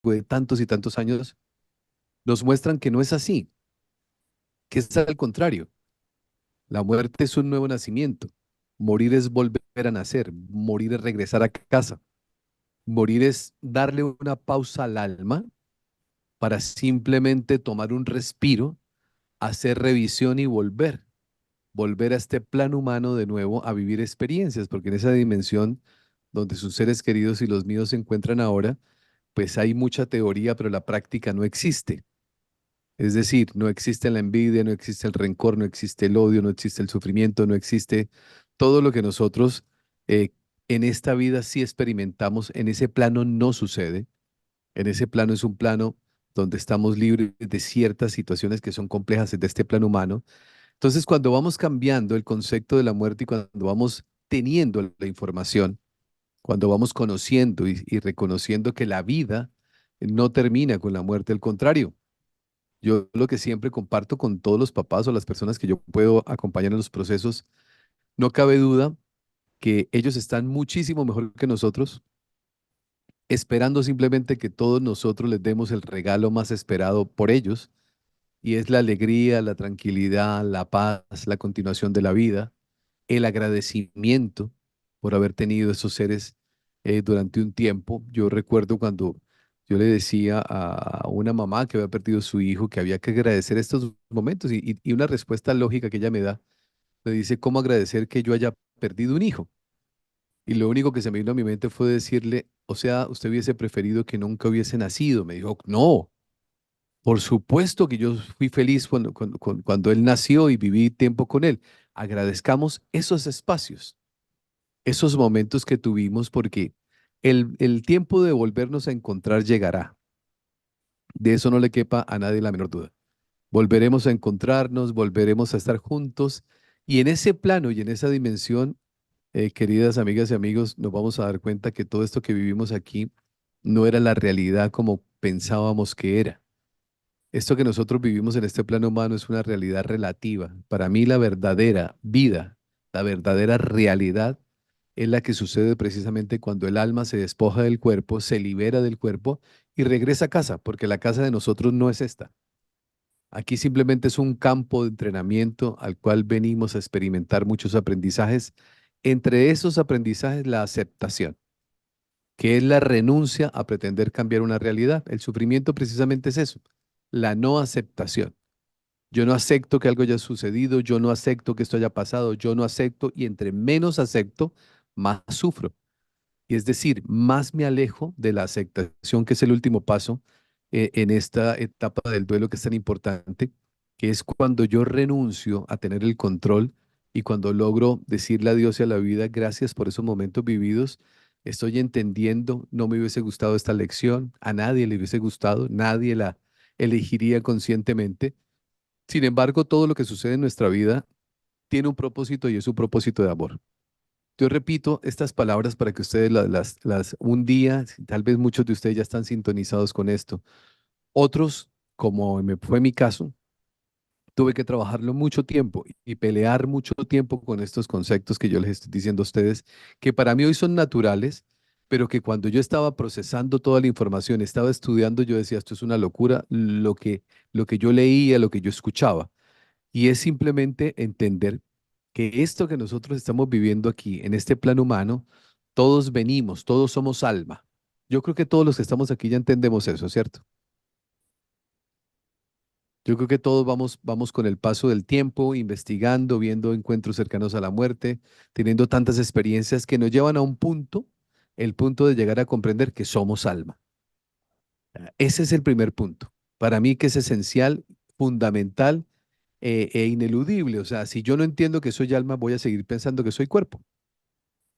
largo de tantos y tantos años, nos muestran que no es así, que es al contrario. La muerte es un nuevo nacimiento. Morir es volver a nacer. Morir es regresar a casa. Morir es darle una pausa al alma para simplemente tomar un respiro, hacer revisión y volver. Volver a este plano humano de nuevo a vivir experiencias, porque en esa dimensión donde sus seres queridos y los míos se encuentran ahora, pues hay mucha teoría, pero la práctica no existe. Es decir, no existe la envidia, no existe el rencor, no existe el odio, no existe el sufrimiento, no existe todo lo que nosotros eh, en esta vida sí experimentamos. En ese plano no sucede. En ese plano es un plano donde estamos libres de ciertas situaciones que son complejas de este plano humano. Entonces, cuando vamos cambiando el concepto de la muerte y cuando vamos teniendo la información, cuando vamos conociendo y reconociendo que la vida no termina con la muerte, al contrario, yo lo que siempre comparto con todos los papás o las personas que yo puedo acompañar en los procesos, no cabe duda que ellos están muchísimo mejor que nosotros, esperando simplemente que todos nosotros les demos el regalo más esperado por ellos, y es la alegría, la tranquilidad, la paz, la continuación de la vida, el agradecimiento por haber tenido esos seres durante un tiempo. Yo recuerdo cuando yo le decía a una mamá que había perdido su hijo que había que agradecer estos momentos y una respuesta lógica que ella me dice, ¿cómo agradecer que yo haya perdido un hijo? Y lo único que se me vino a mi mente fue decirle, o sea, usted hubiese preferido que nunca hubiese nacido. Me dijo, no, por supuesto que yo fui feliz cuando él nació y viví tiempo con él. Agradezcamos esos espacios, esos momentos que tuvimos, porque el tiempo de volvernos a encontrar llegará. De eso no le quepa a nadie la menor duda. Volveremos a encontrarnos, volveremos a estar juntos y en ese plano y en esa dimensión, queridas amigas y amigos, nos vamos a dar cuenta que todo esto que vivimos aquí no era la realidad como pensábamos que era. Esto que nosotros vivimos en este plano humano es una realidad relativa. Para mí la verdadera vida, la verdadera realidad es la que sucede precisamente cuando el alma se despoja del cuerpo, se libera del cuerpo y regresa a casa, porque la casa de nosotros no es esta. Aquí simplemente es un campo de entrenamiento al cual venimos a experimentar muchos aprendizajes. Entre esos aprendizajes, la aceptación, que es la renuncia a pretender cambiar una realidad. El sufrimiento precisamente es eso, la no aceptación. Yo no acepto que algo haya sucedido, yo no acepto que esto haya pasado, yo no acepto y entre menos acepto, más sufro. Y es decir, más me alejo de la aceptación, que es el último paso en esta etapa del duelo que es tan importante, que es cuando yo renuncio a tener el control y cuando logro decirle adiós a la vida, gracias por esos momentos vividos, estoy entendiendo, no me hubiese gustado esta lección, a nadie le hubiese gustado, nadie la elegiría conscientemente. Sin embargo, todo lo que sucede en nuestra vida tiene un propósito y es un propósito de amor. Yo repito estas palabras para que ustedes un día, tal vez muchos de ustedes ya están sintonizados con esto. Otros, como fue mi caso, tuve que trabajarlo mucho tiempo y pelear mucho tiempo con estos conceptos que yo les estoy diciendo a ustedes, que para mí hoy son naturales, pero que cuando yo estaba procesando toda la información, estaba estudiando, yo decía, esto es una locura, lo que yo leía, lo que yo escuchaba. Y es simplemente entender que esto que nosotros estamos viviendo aquí, en este plano humano, todos venimos, todos somos alma. Yo creo que todos los que estamos aquí ya entendemos eso, ¿cierto? Yo creo que todos vamos con el paso del tiempo, investigando, viendo encuentros cercanos a la muerte, teniendo tantas experiencias que nos llevan a un punto, el punto de llegar a comprender que somos alma. Ese es el primer punto. Para mí que es esencial, fundamental e ineludible. O sea, si yo no entiendo que soy alma, voy a seguir pensando que soy cuerpo.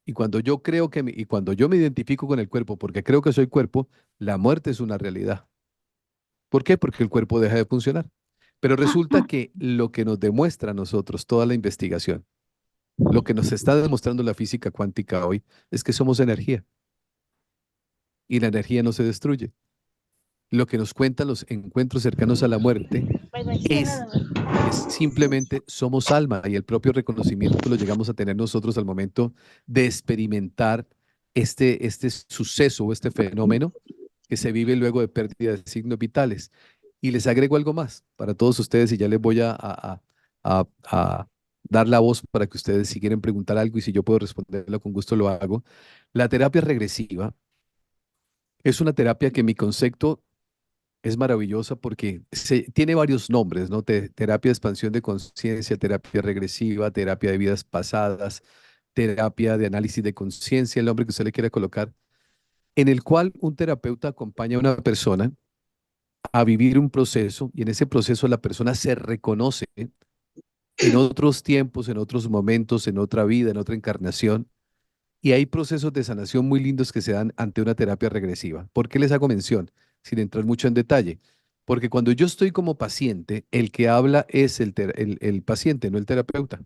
Y cuando yo creo y cuando yo me identifico con el cuerpo porque creo que soy cuerpo, la muerte es una realidad. ¿Por qué? Porque el cuerpo deja de funcionar. Pero resulta que lo que nos demuestra a nosotros toda la investigación, lo que nos está demostrando la física cuántica hoy, es que somos energía y la energía no se destruye. Lo que nos cuentan los encuentros cercanos a la muerte es que simplemente somos alma y el propio reconocimiento lo llegamos a tener nosotros al momento de experimentar este suceso o este fenómeno que se vive luego de pérdida de signos vitales. Y les agrego algo más para todos ustedes y ya les voy a dar la voz para que ustedes si quieren preguntar algo y si yo puedo responderlo con gusto lo hago. La terapia regresiva es una terapia que en mi concepto es maravillosa porque tiene varios nombres, ¿no? Terapia de expansión de conciencia, terapia regresiva, terapia de vidas pasadas, terapia de análisis de conciencia, el nombre que usted le quiera colocar, en el cual un terapeuta acompaña a una persona a vivir un proceso y en ese proceso la persona se reconoce en otros tiempos, en otros momentos, en otra vida, en otra encarnación. Y hay procesos de sanación muy lindos que se dan ante una terapia regresiva. ¿Por qué les hago mención? Sin entrar mucho en detalle. Porque cuando yo estoy como paciente, el que habla es el paciente, no el terapeuta.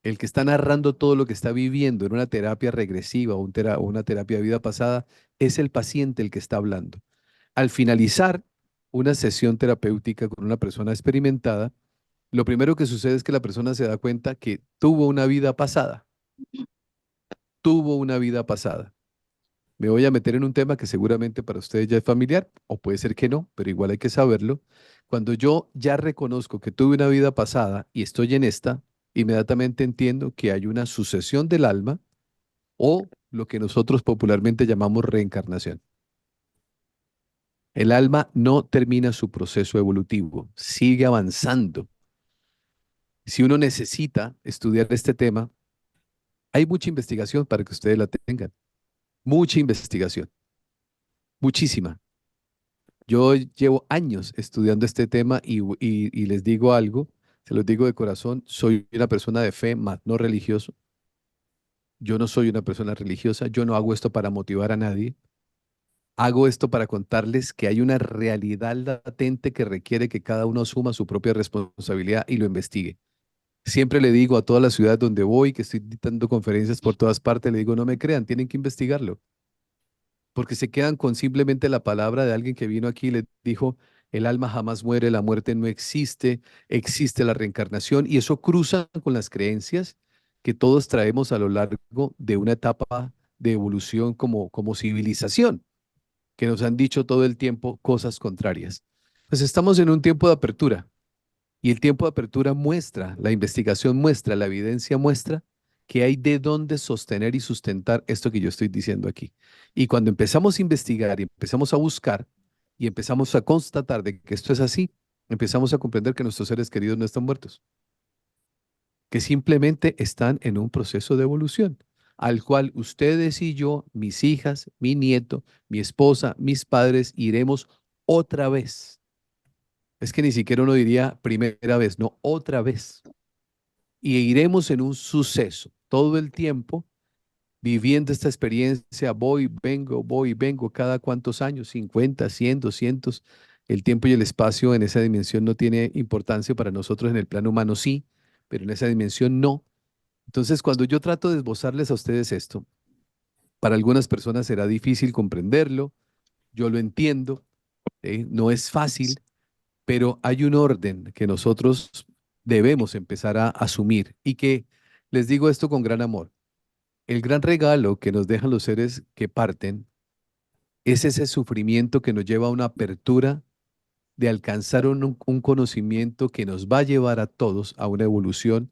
El que está narrando todo lo que está viviendo en una terapia regresiva o una terapia de vida pasada es el paciente el que está hablando. Al finalizar una sesión terapéutica con una persona experimentada, lo primero que sucede es que la persona se da cuenta que tuvo una vida pasada. Me voy a meter en un tema que seguramente para ustedes ya es familiar, o puede ser que no, pero igual hay que saberlo. Cuando yo ya reconozco que tuve una vida pasada y estoy en esta, inmediatamente entiendo que hay una sucesión del alma o lo que nosotros popularmente llamamos reencarnación. El alma no termina su proceso evolutivo, sigue avanzando. Si uno necesita estudiar este tema, hay mucha investigación para que ustedes la tengan, mucha investigación, muchísima. Yo llevo años estudiando este tema y les digo algo, se los digo de corazón, soy una persona de fe, más no religioso. Yo no soy una persona religiosa, yo no hago esto para motivar a nadie. Hago esto para contarles que hay una realidad latente que requiere que cada uno asuma su propia responsabilidad y lo investigue. Siempre le digo a todas las ciudades donde voy, que estoy dictando conferencias por todas partes, le digo, no me crean, tienen que investigarlo, porque se quedan con simplemente la palabra de alguien que vino aquí y le dijo, el alma jamás muere, la muerte no existe, existe la reencarnación, y eso cruza con las creencias que todos traemos a lo largo de una etapa de evolución como civilización, que nos han dicho todo el tiempo cosas contrarias. Pues estamos en un tiempo de apertura. Y el tiempo de apertura muestra, la investigación muestra, la evidencia muestra que hay de dónde sostener y sustentar esto que yo estoy diciendo aquí. Y cuando empezamos a investigar y empezamos a buscar y empezamos a constatar de que esto es así, empezamos a comprender que nuestros seres queridos no están muertos, que simplemente están en un proceso de evolución, al cual ustedes y yo, mis hijas, mi nieto, mi esposa, mis padres, iremos otra vez. Es que ni siquiera uno diría primera vez, no, otra vez. Y iremos en un suceso todo el tiempo viviendo esta experiencia, voy, vengo cada cuantos años, 50, 100, 200. El tiempo y el espacio en esa dimensión no tiene importancia para nosotros, en el plano humano sí, pero en esa dimensión no. Entonces, cuando yo trato de esbozarles a ustedes esto, para algunas personas será difícil comprenderlo, yo lo entiendo, no es fácil, pero hay un orden que nosotros debemos empezar a asumir y que les digo esto con gran amor. El gran regalo que nos dejan los seres que parten es ese sufrimiento que nos lleva a una apertura de alcanzar un conocimiento que nos va a llevar a todos a una evolución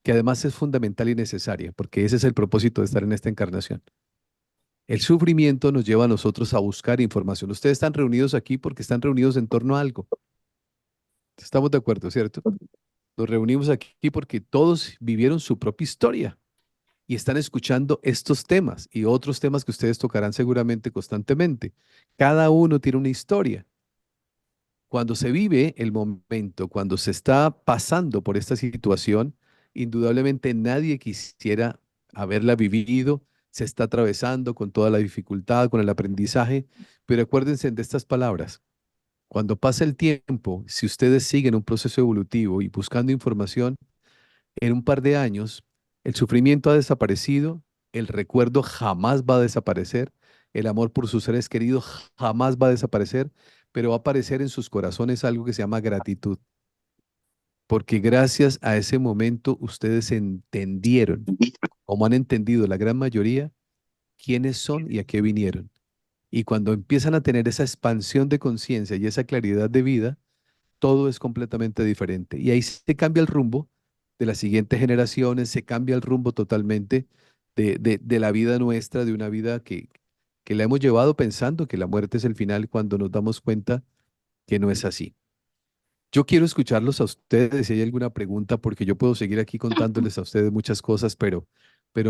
que además es fundamental y necesaria, porque ese es el propósito de estar en esta encarnación. El sufrimiento nos lleva a nosotros a buscar información. Ustedes están reunidos aquí porque están reunidos en torno a algo. Estamos de acuerdo, ¿cierto? Nos reunimos aquí porque todos vivieron su propia historia y están escuchando estos temas y otros temas que ustedes tocarán seguramente constantemente. Cada uno tiene una historia. Cuando se vive el momento, cuando se está pasando por esta situación, indudablemente nadie quisiera haberla vivido, se está atravesando con toda la dificultad, con el aprendizaje, pero acuérdense de estas palabras. Cuando pasa el tiempo, si ustedes siguen un proceso evolutivo y buscando información, en un par de años, el sufrimiento ha desaparecido, el recuerdo jamás va a desaparecer, el amor por sus seres queridos jamás va a desaparecer, pero va a aparecer en sus corazones algo que se llama gratitud, porque gracias a ese momento ustedes entendieron, como han entendido la gran mayoría, quiénes son y a qué vinieron. Y cuando empiezan a tener esa expansión de conciencia y esa claridad de vida, todo es completamente diferente. Y ahí se cambia el rumbo de las siguientes generaciones, se cambia el rumbo totalmente de la vida nuestra, de una vida que la hemos llevado pensando que la muerte es el final cuando nos damos cuenta que no es así. Yo quiero escucharlos a ustedes si hay alguna pregunta, porque yo puedo seguir aquí contándoles a ustedes muchas cosas, pero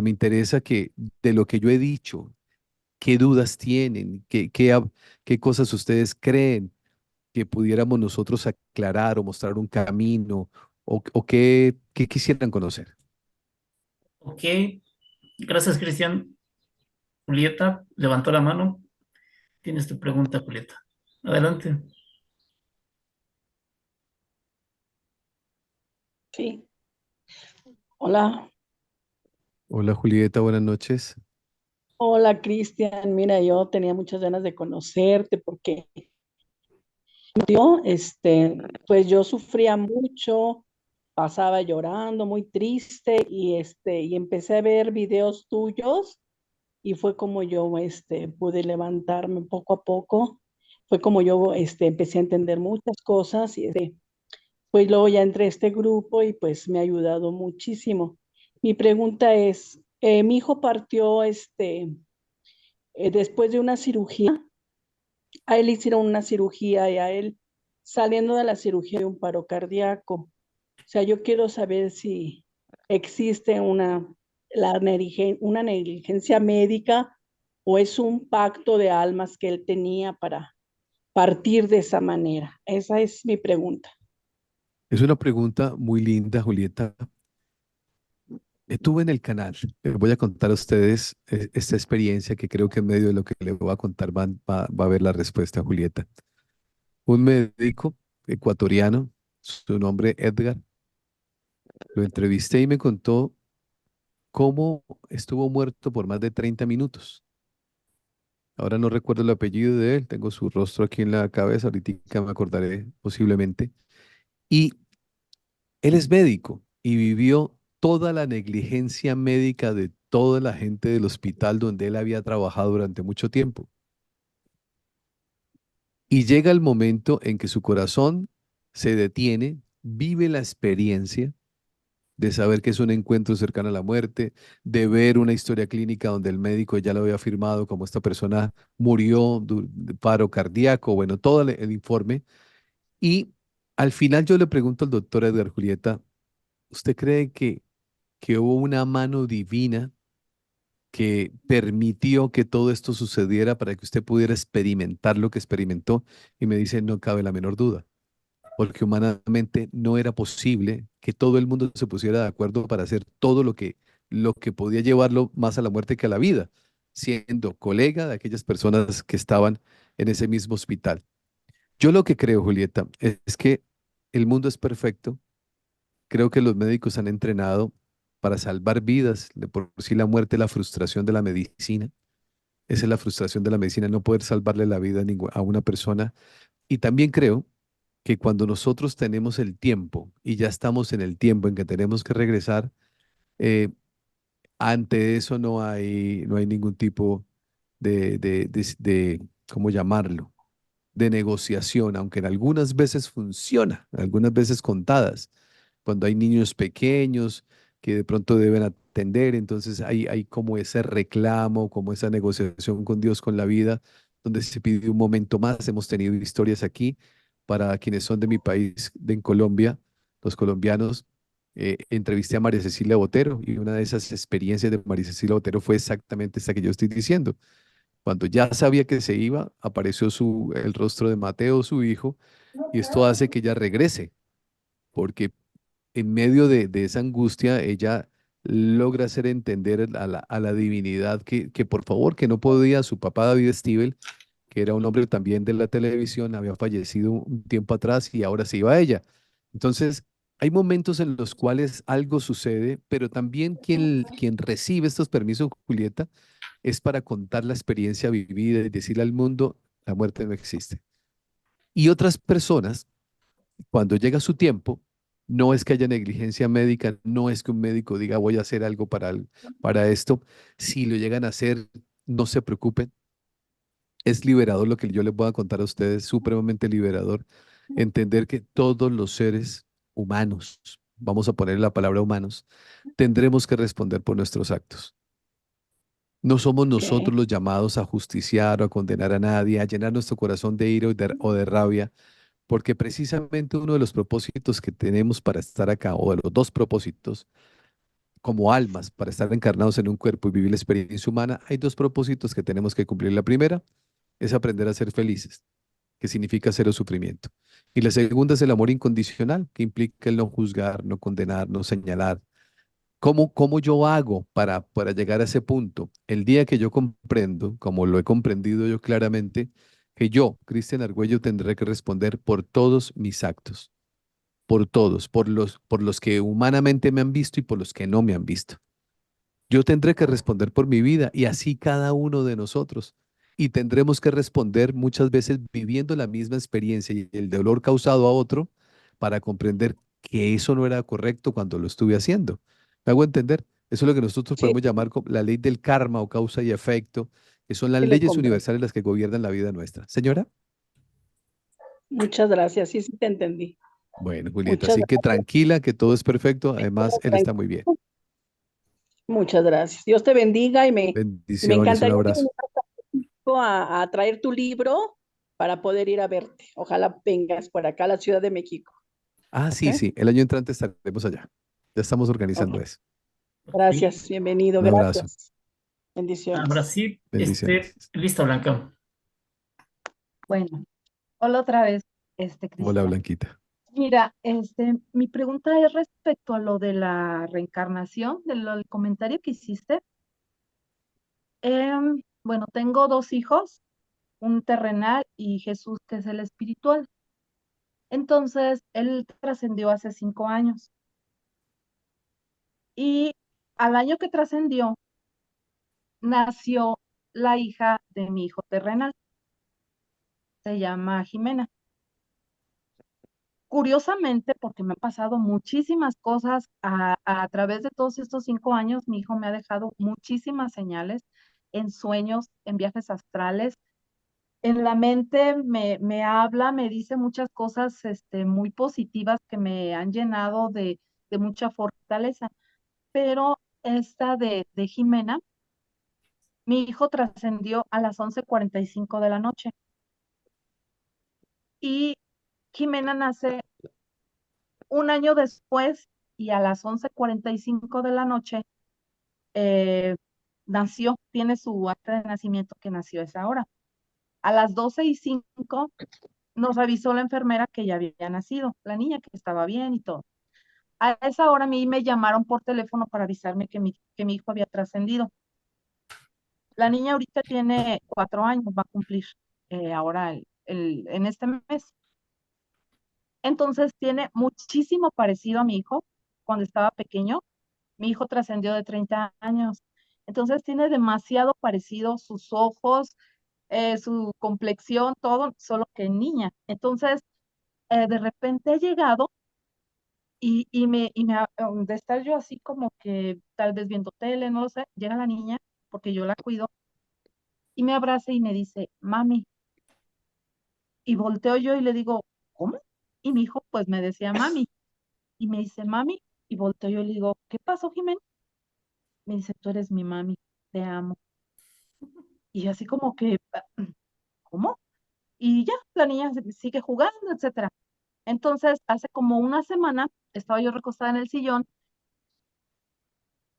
me interesa que de lo que yo he dicho, qué dudas tienen, qué cosas ustedes creen que pudiéramos nosotros aclarar o mostrar un camino o qué quisieran conocer. Ok, gracias, Cristian. Julieta levantó la mano. Tienes tu pregunta, Julieta. Adelante. Sí, hola, Hola Julieta, buenas noches. hola Cristian, mira, yo tenía muchas ganas de conocerte porque yo, pues yo sufría mucho, pasaba llorando, muy triste y empecé a ver videos tuyos y fue como yo, pude levantarme poco a poco, fue como yo, empecé a entender muchas cosas y pues luego ya entré a este grupo y pues me ha ayudado muchísimo. Mi pregunta es, mi hijo partió, después de una cirugía, a él le hicieron una cirugía y a él saliendo de la cirugía de un paro cardíaco. O sea, yo quiero saber si existe una negligencia médica o es un pacto de almas que él tenía para partir de esa manera. Esa es mi pregunta. Es una pregunta muy linda, Julieta. Estuve en el canal. Les voy a contar a ustedes esta experiencia que creo que en medio de lo que les voy a contar va a ver la respuesta, Julieta. Un médico ecuatoriano, su nombre Edgar, lo entrevisté y me contó cómo estuvo muerto por más de 30 minutos. Ahora no recuerdo el apellido de él, tengo su rostro aquí en la cabeza, ahorita me acordaré posiblemente. Y él es médico y vivió toda la negligencia médica de toda la gente del hospital donde él había trabajado durante mucho tiempo. Y llega el momento en que su corazón se detiene, vive la experiencia de saber que es un encuentro cercano a la muerte, de ver una historia clínica donde el médico ya lo había afirmado como esta persona murió de paro cardíaco, bueno, todo el informe. Y al final yo le pregunto al doctor Edgar Julieta, ¿usted cree que hubo una mano divina que permitió que todo esto sucediera para que usted pudiera experimentar lo que experimentó? Y me dice, no cabe la menor duda, porque humanamente no era posible que todo el mundo se pusiera de acuerdo para hacer todo lo que podía llevarlo más a la muerte que a la vida, siendo colega de aquellas personas que estaban en ese mismo hospital. Yo lo que creo, Julieta, es que el mundo es perfecto. Creo que los médicos han entrenado para salvar vidas. De por sí la muerte es la frustración de la medicina. Esa es la frustración de la medicina, no poder salvarle la vida a, a una persona. Y también creo que cuando nosotros tenemos el tiempo y ya estamos en el tiempo en que tenemos que regresar, eh, ante eso no hay ningún tipo ¿cómo llamarlo? De negociación, aunque en algunas veces funciona, algunas veces contadas, cuando hay niños pequeños que de pronto deben atender, entonces hay como ese reclamo, como esa negociación con Dios, con la vida, donde se pide un momento más. Hemos tenido historias aquí para quienes son de mi país, en Colombia, los colombianos. Entrevisté a María Cecilia Botero y una de esas experiencias de María Cecilia Botero fue exactamente esta que yo estoy diciendo. Cuando ya sabía que se iba, apareció el rostro de Mateo, su hijo, y esto hace que ella regrese, porque en medio de esa angustia, ella logra hacer entender a la divinidad que por favor, que no podía, su papá David Stivel, que era un hombre también de la televisión, había fallecido un tiempo atrás y ahora se iba a ella. Entonces, hay momentos en los cuales algo sucede, pero también quien recibe estos permisos, Julieta, es para contar la experiencia vivida y decirle al mundo, la muerte no existe. Y otras personas, cuando llega su tiempo, no es que haya negligencia médica, no es que un médico diga voy a hacer algo para esto. Si lo llegan a hacer, no se preocupen, Es liberador lo que yo les voy a contar a ustedes, supremamente liberador, entender que todos los seres humanos, vamos a poner la palabra humanos, tendremos que responder por nuestros actos. No somos nosotros Ok, los llamados a justiciar o a condenar a nadie, a llenar nuestro corazón de ira o de rabia, porque precisamente uno de los propósitos que tenemos para estar acá, o de los dos propósitos, como almas, para estar encarnados en un cuerpo y vivir la experiencia humana, hay dos propósitos que tenemos que cumplir. La primera es aprender a ser felices, que significa cero sufrimiento. Y la segunda es el amor incondicional, que implica el no juzgar, no condenar, no señalar. ¿Cómo yo hago para llegar a ese punto? El día que yo comprendo, como lo he comprendido yo claramente, que yo, Cristian Argüello, tendré que responder por todos mis actos, por todos, por los que humanamente me han visto y por los que no me han visto. Yo tendré que responder por mi vida y así cada uno de nosotros. Y tendremos que responder muchas veces viviendo la misma experiencia y el dolor causado a otro para comprender que eso no era correcto cuando lo estuve haciendo. ¿Me hago entender? Eso es lo que nosotros sí, podemos llamar la ley del karma o causa y efecto, que son las sí le leyes compré. universales las que gobiernan la vida nuestra. Señora. Muchas gracias, sí, sí te entendí. Bueno, Julieta, Muchas así que gracias. tranquila, que todo es perfecto. Me Además, quedo él está muy bien. tranquila. Muchas gracias. Dios te bendiga y me Bendiciones, un encantaría que abrazo. vinieras a traer tu libro para poder ir a verte. Ojalá vengas por acá a la Ciudad de México. Ah, ¿Ok? sí, sí, el año entrante estaremos allá. Ya estamos Ok. organizando eso. Ok. Gracias, bienvenido, Un abrazo. gracias. Ahora Bendiciones. sí, Bendiciones. listo, Blanca. Bueno, hola otra vez, Hola, Cristian. Blanquita. Mira, mi pregunta es respecto a lo de la reencarnación, del comentario que hiciste. Bueno, tengo dos hijos, un terrenal y Jesús, que es el espiritual. Entonces, él trascendió hace 5 años y al año que trascendió, nació la hija de mi hijo terrenal, se llama Jimena. Curiosamente, porque me han pasado muchísimas cosas a través de todos estos 5 años, mi hijo me ha dejado muchísimas señales en sueños, en viajes astrales. En la mente me habla, me dice muchas cosas muy positivas que me han llenado de mucha fortaleza. Pero esta de Jimena, mi hijo trascendió a las 11:45 de la noche y Jimena nace un año después y a las 11:45 de la noche eh, nació, tiene su acta de nacimiento que nació a esa hora. A las 12:05 nos avisó la enfermera que ya había nacido, la niña que estaba bien y todo. A esa hora a mí me llamaron por teléfono para avisarme que mi hijo había trascendido. La niña ahorita tiene 4 años, va a cumplir ahora en este mes. Entonces tiene muchísimo parecido a mi hijo cuando estaba pequeño. Mi hijo trascendió de 30 años. Entonces tiene demasiado parecido sus ojos, su complexión, todo, solo que niña. Entonces, de repente he llegado de estar yo así como que tal vez viendo tele, no lo sé, llega la niña, porque yo la cuido, y me abraza y me dice, mami, y volteo yo y le digo, ¿cómo? Y mi hijo pues me decía, mami, y me dice, mami, y volteo yo y le digo, ¿qué pasó, Jimena? Me dice, tú eres mi mami, te amo. Y yo así como que, ¿cómo? Y ya, la niña sigue jugando, etcétera. Entonces, hace como una semana estaba yo recostada en el sillón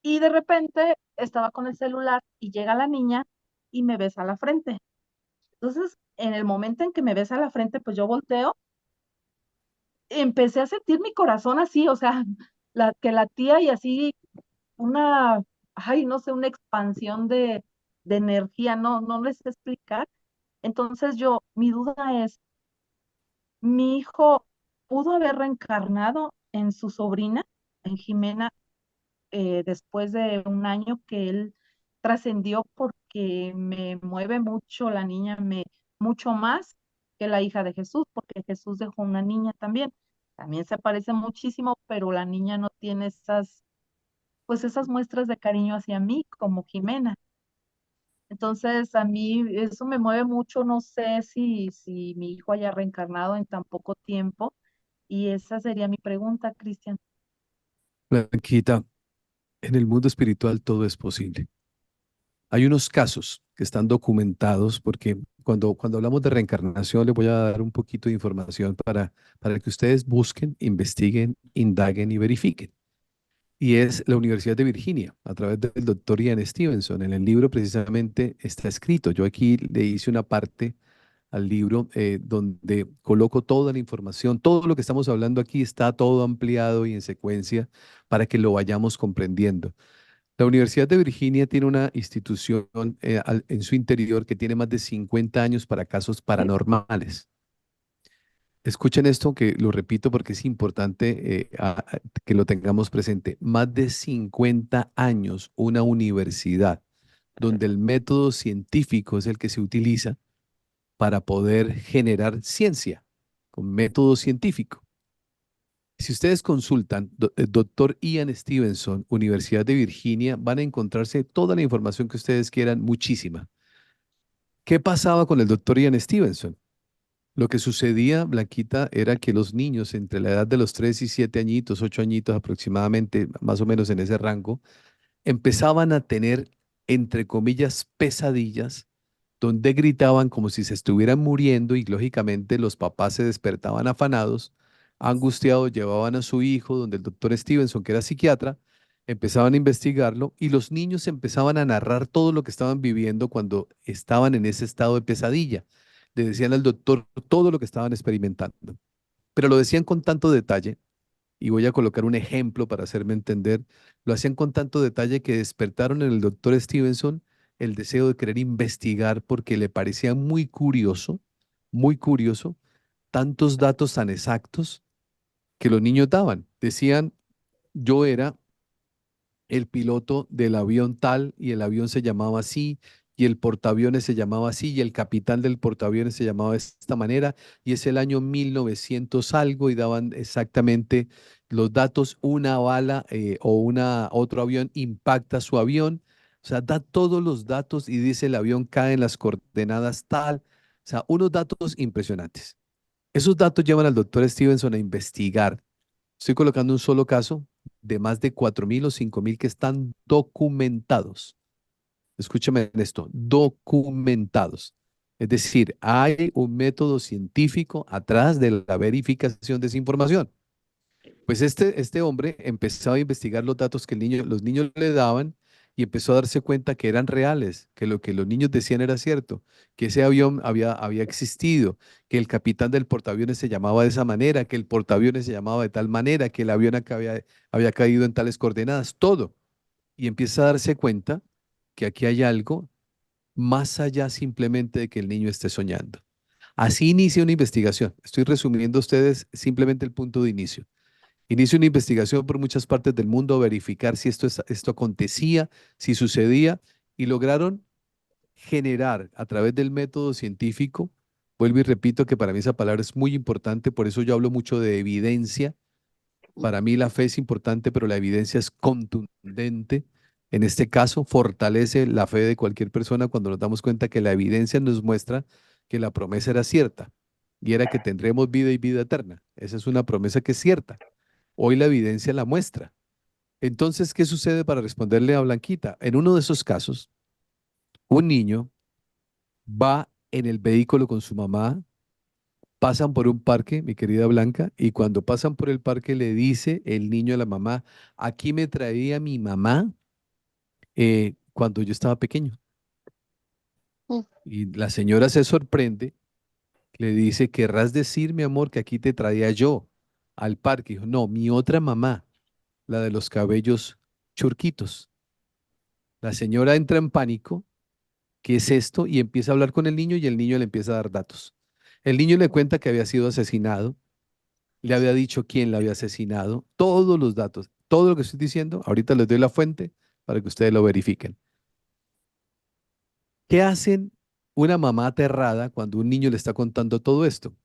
y de repente estaba con el celular y llega la niña y me besa la frente. Entonces, en el momento en que me besa la frente, pues yo volteo, empecé a sentir mi corazón así, o sea, que latía y así una, ay, no sé, una expansión de energía, no les sé explicar. Entonces mi duda es, mi hijo pudo haber reencarnado en su sobrina, en Jimena, después de un año que él trascendió porque me mueve mucho la niña, mucho más que la hija de Jesús, porque Jesús dejó una niña también. También se parece muchísimo, pero la niña no tiene pues esas muestras de cariño hacia mí como Jimena. Entonces, a mí eso me mueve mucho, no sé si mi hijo haya reencarnado en tan poco tiempo, y esa sería mi pregunta, Cristian. Blanquita, en el mundo espiritual todo es posible. Hay unos casos que están documentados porque cuando hablamos de reencarnación les voy a dar un poquito de información para que ustedes busquen, investiguen, indaguen y verifiquen. Y es la Universidad de Virginia, a través del doctor Ian Stevenson. En el libro precisamente está escrito. Yo aquí le hice una parte al libro donde coloco toda la información. Todo lo que estamos hablando aquí está todo ampliado y en secuencia para que lo vayamos comprendiendo. La Universidad de Virginia tiene una institución en su interior que tiene más de 50 años para casos paranormales. Escuchen esto, que lo repito porque es importante que lo tengamos presente. Más de 50 años, una universidad donde el método científico es el que se utiliza para poder generar ciencia con método científico. Si ustedes consultan Dr. Ian Stevenson, Universidad de Virginia, van a encontrarse toda la información que ustedes quieran, muchísima. ¿Qué pasaba con el Dr. Ian Stevenson? Lo que sucedía, Blanquita, era que los niños entre la edad de los 3 y 7 añitos, 8 añitos aproximadamente, más o menos en ese rango, empezaban a tener, entre comillas, pesadillas, donde gritaban como si se estuvieran muriendo y lógicamente los papás se despertaban afanados, angustiados, llevaban a su hijo donde el doctor Stevenson, que era psiquiatra, empezaban a investigarlo y los niños empezaban a narrar todo lo que estaban viviendo cuando estaban en ese estado de pesadilla. Le decían al doctor todo lo que estaban experimentando, pero lo decían con tanto detalle y voy a colocar un ejemplo para hacerme entender, lo hacían con tanto detalle que despertaron en el doctor Stevenson el deseo de querer investigar porque le parecía muy curioso, tantos datos tan exactos que los niños daban. Decían, yo era el piloto del avión tal y el avión se llamaba así y el portaaviones se llamaba así y el capitán del portaaviones se llamaba de esta manera y es el año 1900 algo y daban exactamente los datos, una bala otro avión impacta su avión, o sea, da todos los datos y dice el avión cae en las coordenadas tal, o sea, unos datos impresionantes. Esos datos llevan al doctor Stevenson a investigar. Estoy colocando un solo caso de más de 4.000 o 5.000 que están documentados. Escúchame en esto, documentados. Es decir, hay un método científico atrás de la verificación de esa información. Pues este hombre empezaba a investigar los datos que los niños le daban y empezó a darse cuenta que eran reales, que lo que los niños decían era cierto, que ese avión había existido, que el capitán del portaaviones se llamaba de esa manera, que el portaaviones se llamaba de tal manera, que el avión acá había caído en tales coordenadas, todo. Y empieza a darse cuenta que aquí hay algo más allá simplemente de que el niño esté soñando. Así inicia una investigación. Estoy resumiendo a ustedes simplemente el punto de inicio. Inicia una investigación por muchas partes del mundo a verificar si esto acontecía, si sucedía, y lograron generar a través del método científico, vuelvo y repito que para mí esa palabra es muy importante, por eso yo hablo mucho de evidencia. Para mí la fe es importante, pero la evidencia es contundente. En este caso, fortalece la fe de cualquier persona cuando nos damos cuenta que la evidencia nos muestra que la promesa era cierta y era que tendremos vida y vida eterna. Esa es una promesa que es cierta. Hoy la evidencia la muestra. Entonces, ¿qué sucede para responderle a Blanquita? En uno de esos casos, un niño va en el vehículo con su mamá, pasan por un parque, mi querida Blanca, y cuando pasan por el parque le dice el niño a la mamá, aquí me traía mi mamá cuando yo estaba pequeño. Mm. Y la señora se sorprende, le dice, ¿querrás decir, mi amor, que aquí te traía yo al parque? Dijo, no, mi otra mamá, la de los cabellos churquitos. La señora entra en pánico, ¿qué es esto? Y empieza a hablar con el niño y el niño le empieza a dar datos. El niño le cuenta que había sido asesinado, le había dicho quién la había asesinado, todos los datos, todo lo que estoy diciendo, ahorita les doy la fuente para que ustedes lo verifiquen. ¿Qué hacen una mamá aterrada cuando un niño le está contando todo esto?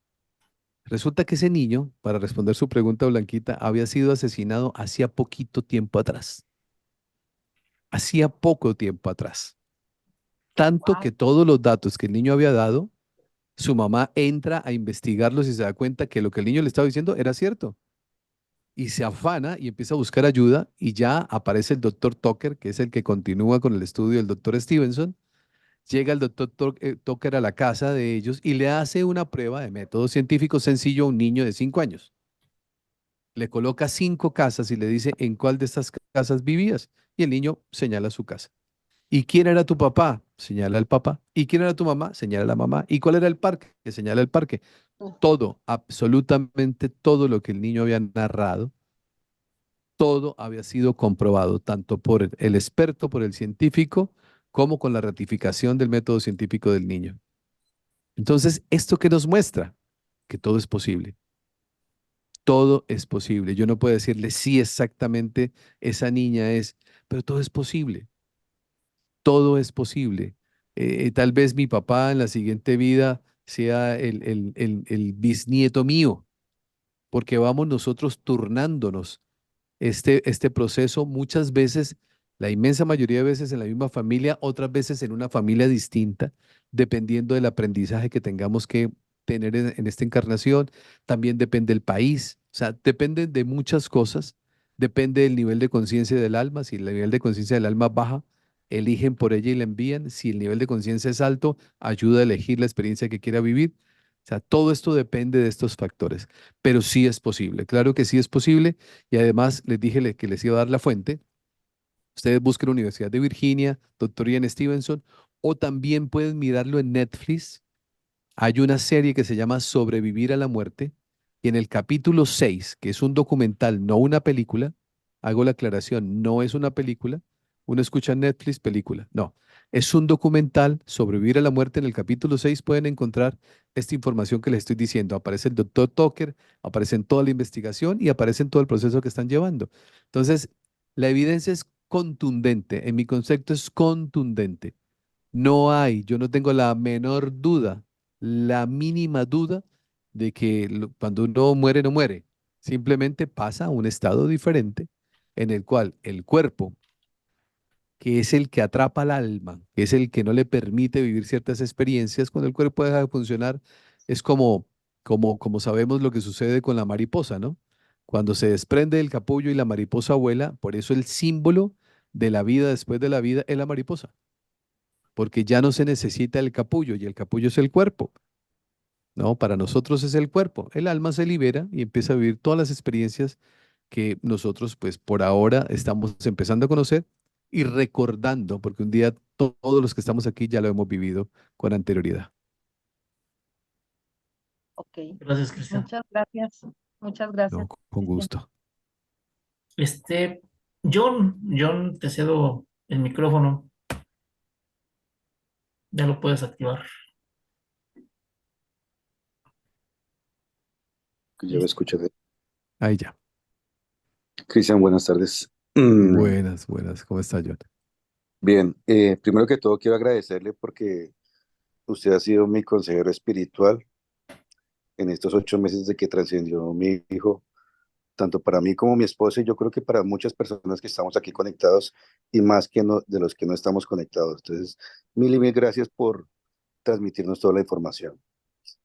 Resulta que ese niño, para responder su pregunta, Blanquita, había sido asesinado hacía poquito tiempo atrás. Hacía poco tiempo atrás. Tanto Wow. que todos los datos que el niño había dado, su mamá entra a investigarlos y se da cuenta que lo que el niño le estaba diciendo era cierto. Y se afana y empieza a buscar ayuda y ya aparece el doctor Tucker, que es el que continúa con el estudio del doctor Stevenson. Llega el doctor Tucker a la casa de ellos y le hace una prueba de método científico sencillo a un niño de 5 años. Le coloca 5 casas y le dice, ¿en cuál de estas casas vivías? Y el niño señala su casa. ¿Y quién era tu papá? Señala el papá. ¿Y quién era tu mamá? Señala la mamá. ¿Y cuál era el parque? Que señala el parque. Todo, absolutamente todo lo que el niño había narrado, todo había sido comprobado, tanto por el experto, por el científico, como con la ratificación del método científico del niño. Entonces, ¿esto qué nos muestra? Que todo es posible. Todo es posible. Yo no puedo decirle sí exactamente esa niña es, pero todo es posible. Todo es posible. Tal vez mi papá en la siguiente vida sea el bisnieto mío, porque vamos nosotros turnándonos este proceso muchas veces, la inmensa mayoría de veces en la misma familia, otras veces en una familia distinta, dependiendo del aprendizaje que tengamos que tener en esta encarnación. También depende del país, o sea, depende de muchas cosas, depende del nivel de conciencia del alma. Si el nivel de conciencia del alma baja, eligen por ella y la envían. Si el nivel de conciencia es alto, ayuda a elegir la experiencia que quiera vivir. O sea, todo esto depende de estos factores, pero sí es posible, claro que sí es posible. Y además les dije que les iba a dar la fuente. Ustedes busquen Universidad de Virginia, Dr. Ian Stevenson, o también pueden mirarlo en Netflix. Hay una serie que se llama Sobrevivir a la muerte, y en el capítulo 6, que es un documental, no una película, hago la aclaración, no es una película, uno escucha Netflix, película, no, es un documental, Sobrevivir a la muerte. En el capítulo 6 pueden encontrar esta información que les estoy diciendo. Aparece el doctor Tucker, aparece en toda la investigación y aparece en todo el proceso que están llevando. Entonces, la evidencia es contundente, en mi concepto es contundente. No hay, yo no tengo la menor duda, la mínima duda de que cuando uno muere, no muere. Simplemente pasa a un estado diferente en el cual el cuerpo, que es el que atrapa al alma, que es el que no le permite vivir ciertas experiencias, cuando el cuerpo deja de funcionar, es como sabemos lo que sucede con la mariposa, ¿no? Cuando se desprende del capullo y la mariposa vuela, por eso el símbolo de la vida después de la vida es la mariposa, porque ya no se necesita el capullo y el capullo es el cuerpo. No, para nosotros es el cuerpo. El alma se libera y empieza a vivir todas las experiencias que nosotros, pues por ahora, estamos empezando a conocer y recordando, porque un día todos los que estamos aquí ya lo hemos vivido con anterioridad. Ok, Gracias, Cristian. muchas gracias. Muchas No, gracias, con Cristian. gusto. John, te cedo el micrófono. Ya lo puedes activar. Ya me escucho. Ahí ya. Cristian, buenas tardes. Buenas, buenas. ¿Cómo está, John? Bien, primero que todo quiero agradecerle porque usted ha sido mi consejero espiritual en estos 8 meses de que trascendió mi hijo, tanto para mí como mi esposa, y yo creo que para muchas personas que estamos aquí conectados y más que no, de los que no estamos conectados. Entonces, mil y mil gracias por transmitirnos toda la información.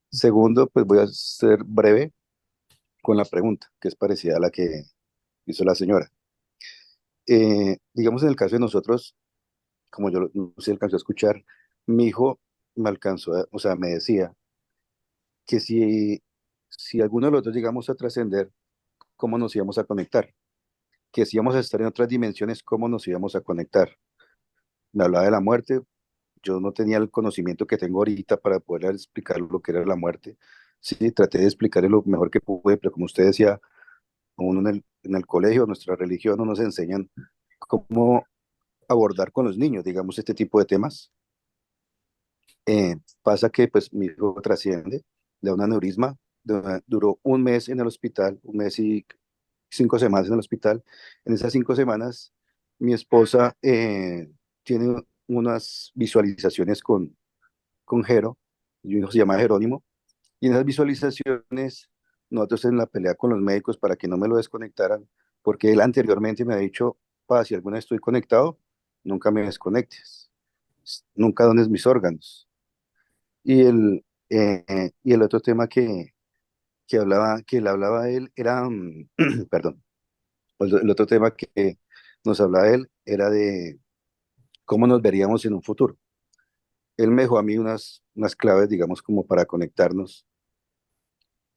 Segundo, pues voy a ser breve con la pregunta, que es parecida a la que hizo la señora. Digamos en el caso de nosotros, como yo no sé, alcanzó a escuchar, mi hijo me alcanzó, o sea, me decía que si alguno de los dos llegamos a trascender, ¿cómo nos íbamos a conectar? Que si íbamos a estar en otras dimensiones, ¿cómo nos íbamos a conectar? Me hablaba de la muerte, yo no tenía el conocimiento que tengo ahorita para poder explicar lo que era la muerte. Sí, traté de explicarle lo mejor que pude, pero como usted decía, uno en el colegio, nuestra religión, no nos enseñan cómo abordar con los niños, digamos, este tipo de temas. Pasa que pues mi hijo trasciende, le da un aneurisma, duró un mes en el hospital, un mes y 5 semanas en el hospital. En esas 5 semanas, mi esposa tiene unas visualizaciones con Jero, y mi hijo se llama Jerónimo, y en esas visualizaciones, nosotros en la pelea con los médicos para que no me lo desconectaran, porque él anteriormente me ha dicho, pa, si alguna vez estoy conectado, nunca me desconectes. nunca dones mis órganos. Y el otro tema que le hablaba a él era, perdón, el otro tema que nos hablaba él era de cómo nos veríamos en un futuro. Él me dejó a mí unas claves, digamos, como para conectarnos.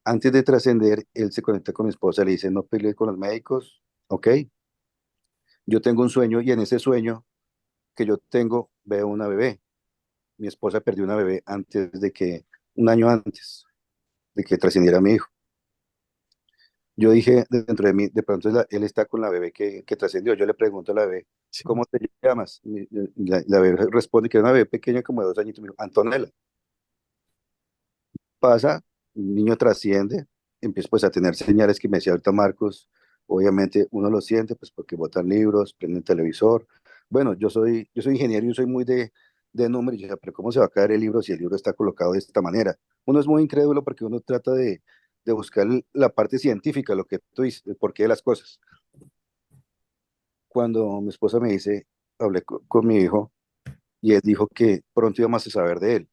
Antes de trascender, él se conecta con mi esposa, le dice, no pelees con los médicos, ok, yo tengo un sueño y en ese sueño que yo tengo veo una bebé. Mi esposa perdió una bebé un año antes de que trascendiera mi hijo. Yo dije dentro de mí, de pronto él está con la bebé que trascendió. Yo le pregunto a la bebé, Sí. ¿cómo te llamas? La bebé responde que era una bebé pequeña como de 2 añitos. Me dijo, Antonella. Pasa, el niño trasciende, empieza pues a tener señales que me decía ahorita Marcos. Obviamente uno lo siente pues porque botan libros, prenden televisor. Bueno, yo soy ingeniero y yo soy muy de números. Y yo decía, pero ¿cómo se va a caer el libro si el libro está colocado de esta manera? Uno es muy incrédulo porque uno trata de buscar la parte científica, lo que tú dices, el porqué de las cosas. Cuando mi esposa me dice, hablé con mi hijo y él dijo que pronto íbamos a saber de él.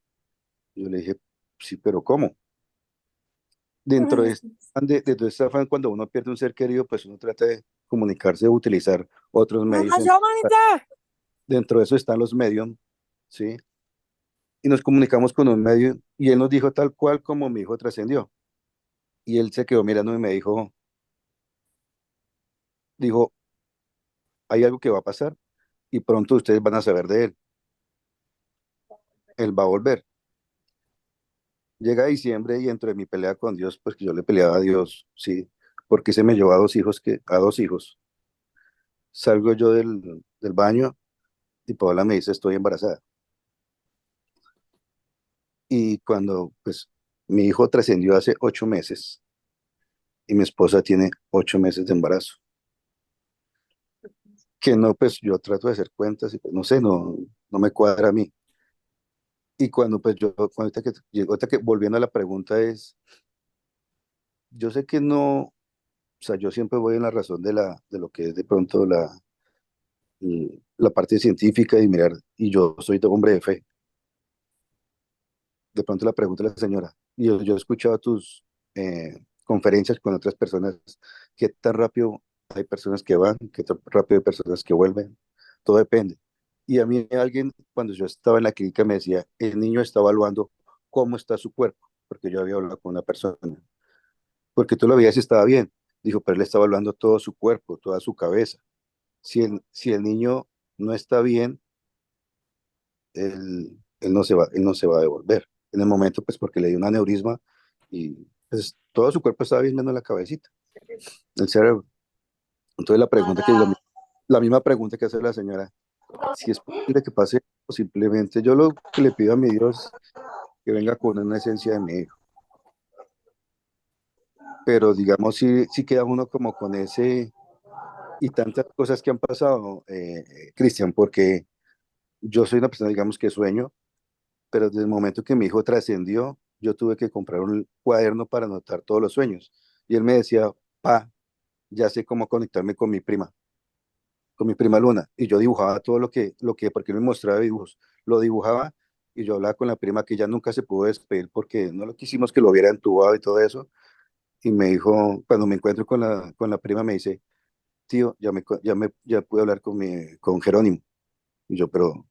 Yo le dije, sí, pero ¿cómo? Dentro de todo este afán, cuando uno pierde un ser querido, pues uno trata de comunicarse, de utilizar otros medios. Dentro de eso están los medios, ¿sí? Y nos comunicamos con un medio y él nos dijo tal cual como mi hijo trascendió. Y él se quedó mirando y me dijo, hay algo que va a pasar y pronto ustedes van a saber de él. Él va a volver. Llega diciembre y entre mi pelea con Dios, pues que yo le peleaba a Dios, ¿sí? Porque se me llevó a dos hijos. Salgo yo del baño y Paola me dice, estoy embarazada. Y cuando, pues, mi hijo trascendió hace 8 meses y mi esposa tiene 8 meses de embarazo, que no, pues yo trato de hacer cuentas y pues no sé, no me cuadra a mí. Y cuando, pues ahorita que volviendo a la pregunta es, yo sé que no, o sea, yo siempre voy en la razón de lo que es de pronto la parte científica y mirar, y yo soy de hombre de fe. De pronto la pregunta de la señora, y yo he escuchado tus conferencias con otras personas, qué tan rápido hay personas que van, qué tan rápido hay personas que vuelven, todo depende. Y a mí alguien, cuando yo estaba en la clínica, me decía, el niño está evaluando cómo está su cuerpo, porque yo había hablado con una persona, porque tú lo veías y estaba bien. Dijo, pero él está evaluando todo su cuerpo, toda su cabeza. Si el niño no está bien, él no se va a devolver. En el momento, pues porque le dio un aneurisma y pues todo su cuerpo estaba bien menos la cabecita, el cerebro. Entonces la misma pregunta que hace la señora, si es posible que pase o simplemente yo lo que le pido a mi Dios que venga con una esencia de mi hijo. Pero digamos, si queda uno como con ese y tantas cosas que han pasado, Cristian, porque yo soy una persona, digamos, que sueño, pero desde el momento que mi hijo trascendió, yo tuve que comprar un cuaderno para anotar todos los sueños. Y él me decía, pa, ya sé cómo conectarme con mi prima Luna. Y yo dibujaba todo porque él me mostraba dibujos, lo dibujaba y yo hablaba con la prima que ya nunca se pudo despedir porque no lo quisimos que lo viera entubado y todo eso. Y me dijo, cuando me encuentro con la prima, me dice, tío, ya pude hablar con Jerónimo. Y yo, pero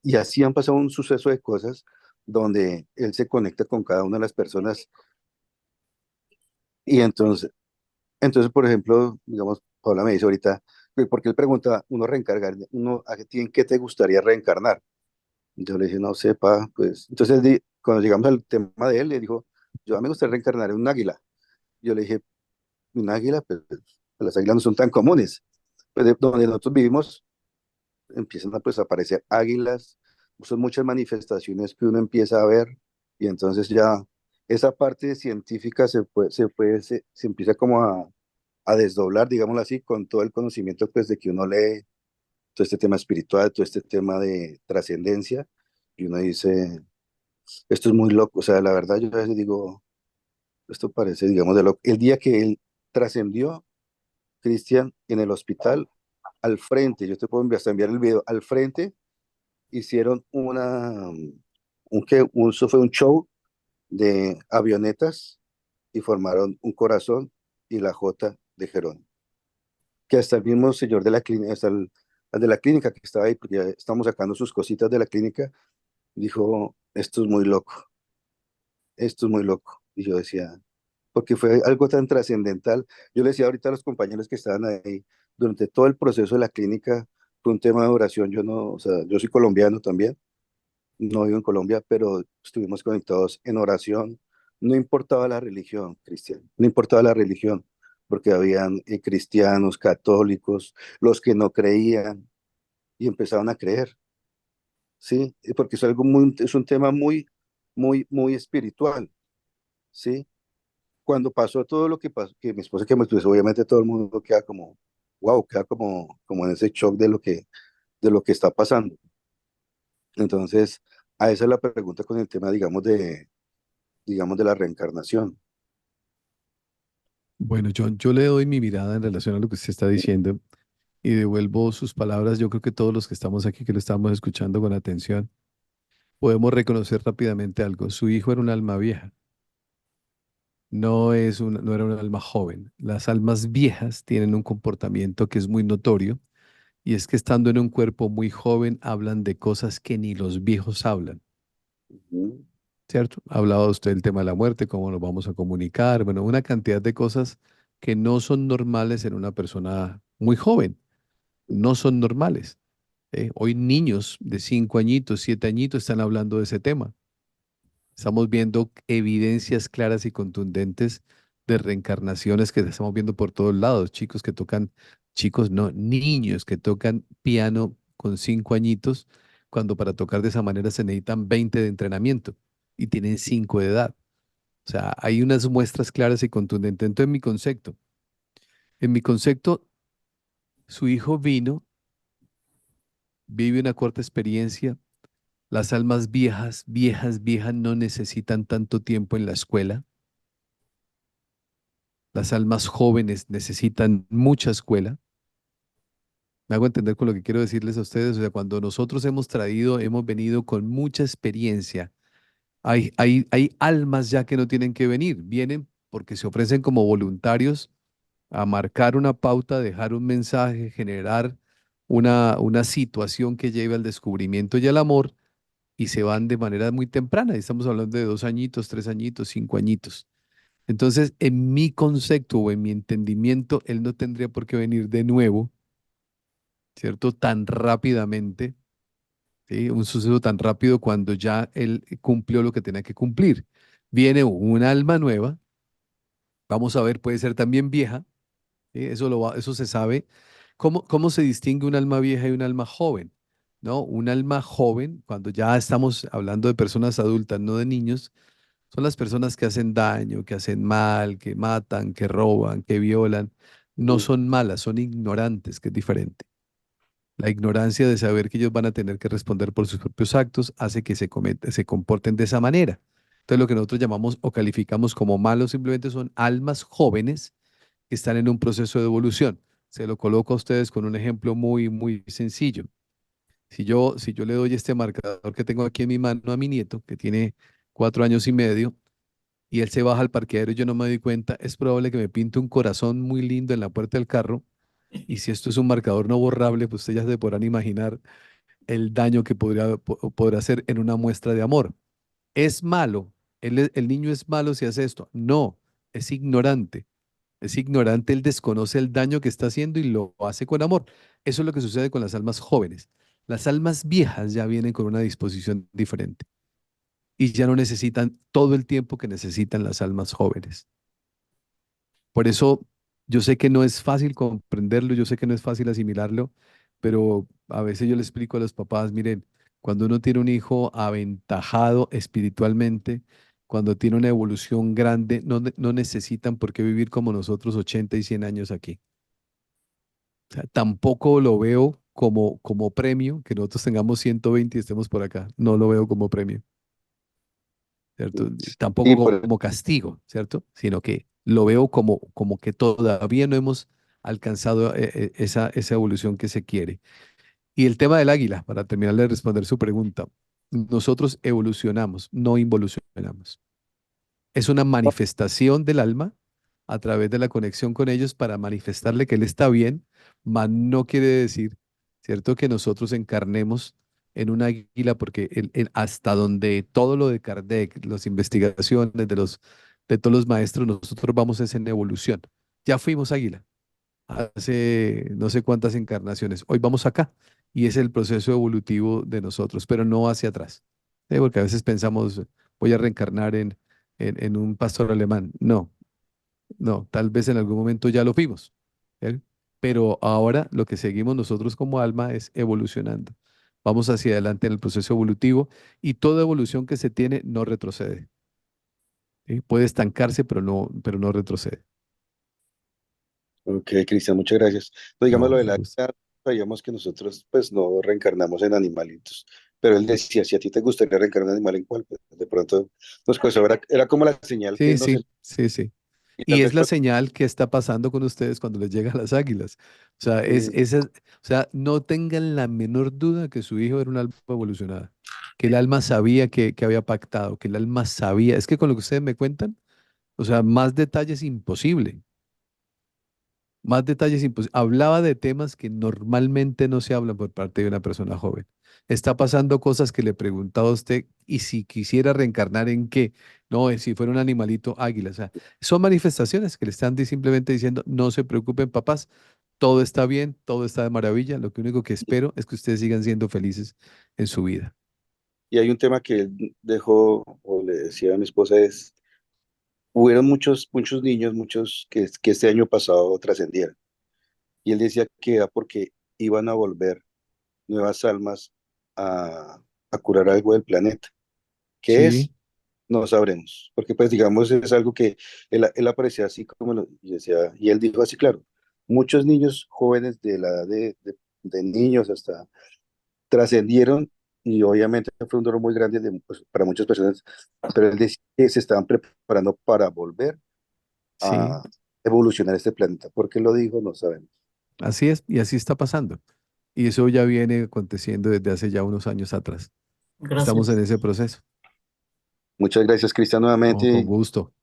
y así han pasado un suceso de cosas donde él se conecta con cada una de las personas. Y entonces, por ejemplo, digamos, Paula me dice ahorita, porque él pregunta, ¿a ti en qué te gustaría reencarnar? Yo le dije, no sepa, pues, entonces cuando llegamos al tema de él, le dijo, yo me gustaría reencarnar en un águila. Yo le dije, un águila, pues, las águilas no son tan comunes. Pues donde nosotros vivimos, empiezan a pues, aparecer águilas, son muchas manifestaciones que uno empieza a ver y entonces ya esa parte científica se empieza como a desdoblar, digámoslo así, con todo el conocimiento pues de que uno lee todo este tema espiritual, todo este tema de trascendencia y uno dice, esto es muy loco, o sea, la verdad yo a veces digo, esto parece, digamos, de loco. El día que él trascendió, Cristian, en el hospital, al frente, yo te puedo hasta enviar el video, al frente hicieron eso fue un show de avionetas y formaron un corazón y la J de Jerónimo. Que hasta el mismo señor de la clínica, el de la clínica que estaba ahí, porque ya estamos sacando sus cositas de la clínica, dijo, esto es muy loco. Y yo decía, porque fue algo tan trascendental. Yo le decía ahorita a los compañeros que estaban ahí, durante todo el proceso de la clínica, fue un tema de oración. Yo no, o sea, yo soy colombiano también, no vivo en Colombia, pero estuvimos conectados en oración. No importaba la religión, Cristian, no importaba la religión, porque habían cristianos, católicos, los que no creían y empezaron a creer, ¿sí? Y porque es un tema muy espiritual, ¿sí? Cuando pasó todo lo que pasó, que mi esposa que me pues, obviamente todo el mundo queda como, wow, queda como en ese shock de lo que está pasando. Entonces, a esa es la pregunta con el tema, digamos, de la reencarnación. Bueno, yo le doy mi mirada en relación a lo que usted está diciendo y devuelvo sus palabras. Yo creo que todos los que estamos aquí, que lo estamos escuchando con atención, podemos reconocer rápidamente algo. Su hijo era un alma vieja, no era un alma joven. Las almas viejas tienen un comportamiento que es muy notorio y es que estando en un cuerpo muy joven hablan de cosas que ni los viejos hablan. Ujú. ¿Cierto? Ha hablado usted del tema de la muerte, cómo nos vamos a comunicar, bueno, una cantidad de cosas que no son normales en una persona muy joven, no son normales. Hoy niños de 5 añitos, 7 añitos están hablando de ese tema. Estamos viendo evidencias claras y contundentes de reencarnaciones que estamos viendo por todos lados. Chicos, no, niños que tocan piano con 5 añitos, cuando para tocar de esa manera se necesitan 20 de entrenamiento y tienen 5 de edad. O sea, hay unas muestras claras y contundentes. Entonces, en mi concepto, su hijo vino, vive una corta experiencia. Las almas viejas, viejas, viejas no necesitan tanto tiempo en la escuela. Las almas jóvenes necesitan mucha escuela. Me hago entender con lo que quiero decirles a ustedes. O sea, cuando nosotros hemos venido con mucha experiencia. Hay almas ya que no tienen que venir. Vienen porque se ofrecen como voluntarios a marcar una pauta, dejar un mensaje, generar una situación que lleve al descubrimiento y al amor y se van de manera muy temprana. Y estamos hablando de 2 añitos, 3 añitos, 5 añitos. Entonces, en mi concepto o en mi entendimiento, él no tendría por qué venir de nuevo, ¿cierto? Tan rápidamente, ¿sí? Un suceso tan rápido cuando ya él cumplió lo que tenía que cumplir. Viene un alma nueva, vamos a ver, puede ser también vieja, ¿sí? Eso se sabe. ¿Cómo se distingue un alma vieja y un alma joven? ¿No? Un alma joven, cuando ya estamos hablando de personas adultas, no de niños, son las personas que hacen daño, que hacen mal, que matan, que roban, que violan. No Ujú. son malas, son ignorantes, que es diferente. La ignorancia de saber que ellos van a tener que responder por sus propios actos hace que se comporten de esa manera. Entonces, lo que nosotros llamamos o calificamos como malos simplemente son almas jóvenes que están en un proceso de evolución. Se lo coloco a ustedes con un ejemplo muy, muy sencillo. Si yo le doy este marcador que tengo aquí en mi mano a mi nieto, que tiene 4 años y medio, y él se baja al parqueadero y yo no me doy cuenta, es probable que me pinte un corazón muy lindo en la puerta del carro. Y si esto es un marcador no borrable, pues ustedes ya se podrán imaginar el daño que podrá hacer en una muestra de amor. ¿Es malo? ¿El niño es malo si hace esto? No, es ignorante. Es ignorante, él desconoce el daño que está haciendo y lo hace con amor. Eso es lo que sucede con las almas jóvenes. Las almas viejas ya vienen con una disposición diferente y ya no necesitan todo el tiempo que necesitan las almas jóvenes. Por eso yo sé que no es fácil comprenderlo, yo sé que no es fácil asimilarlo, pero a veces yo le explico a los papás, miren, cuando uno tiene un hijo aventajado espiritualmente, cuando tiene una evolución grande, no necesitan por qué vivir como nosotros 80 y 100 años aquí. O sea, tampoco lo veo como premio que nosotros tengamos 120 y estemos por acá. No lo veo como premio. ¿Cierto? Tampoco Y por, como castigo, ¿cierto? Sino que lo veo como que todavía no hemos alcanzado esa evolución que se quiere. Y el tema del águila, para terminar de responder su pregunta, nosotros evolucionamos, no involucionamos. Es una manifestación del alma a través de la conexión con ellos para manifestarle que él está bien, mas no quiere decir, ¿cierto?, que nosotros encarnemos en una águila, porque hasta donde todo lo de Kardec, las investigaciones de todos los maestros, nosotros vamos es en evolución. Ya fuimos águila hace no sé cuántas encarnaciones. Hoy vamos acá y es el proceso evolutivo de nosotros, pero no hacia atrás. Porque a veces pensamos, voy a reencarnar en un pastor alemán. No, no, tal vez en algún momento ya lo fuimos. ¿Eh? Pero ahora lo que seguimos nosotros como alma es evolucionando. Vamos hacia adelante en el proceso evolutivo y toda evolución que se tiene no retrocede. ¿Sí? Puede estancarse, pero no retrocede. Ok, Cristian, muchas gracias. No, digamos No, lo de con la gusto. vida, sabíamos que nosotros pues no reencarnamos en animalitos, pero él decía, si a ti te gustaría reencarnar en animal, ¿en cuál? Pues, de pronto nos pues era como la señal que Sí, él nos sí, sí, sí. y tal Y es vez la cuando, señal que está pasando con ustedes cuando les llegan las águilas. O sea, o sea, no tengan la menor duda que su hijo era un alma evolucionada, que el alma sabía que había pactado, que el alma sabía. Es que con lo que ustedes me cuentan, o sea, más detalles imposible. Más detalles imposibles. Hablaba de temas que normalmente no se hablan por parte de una persona joven. Está pasando cosas que le preguntaba a usted, y si quisiera reencarnar en qué, no, si fuera un animalito águila. O sea, son manifestaciones que le están simplemente diciendo, no se preocupen, papás, todo está bien, todo está de maravilla. Lo que único que espero es que ustedes sigan siendo felices en su vida. y hay un tema que él dejó o le decía a mi esposa es, hubieron muchos niños, muchos que este año pasado trascendieron, y él decía que era porque iban a volver nuevas almas a curar algo del planeta. ¿Qué es? Sí, No sabremos, porque pues digamos es algo que él aparecía así como y decía, y él dijo así, claro, muchos niños jóvenes de la edad de niños hasta trascendieron y obviamente fue un dolor muy grande pues, para muchas personas, pero él decía que se estaban preparando para volver sí, a evolucionar este planeta. ¿Por qué lo dijo? No sabemos. así es, y así está pasando. Y eso ya viene aconteciendo desde hace ya unos años atrás. Estamos en Gracias. ese proceso. Muchas gracias, Cristian, No, con nuevamente. gusto.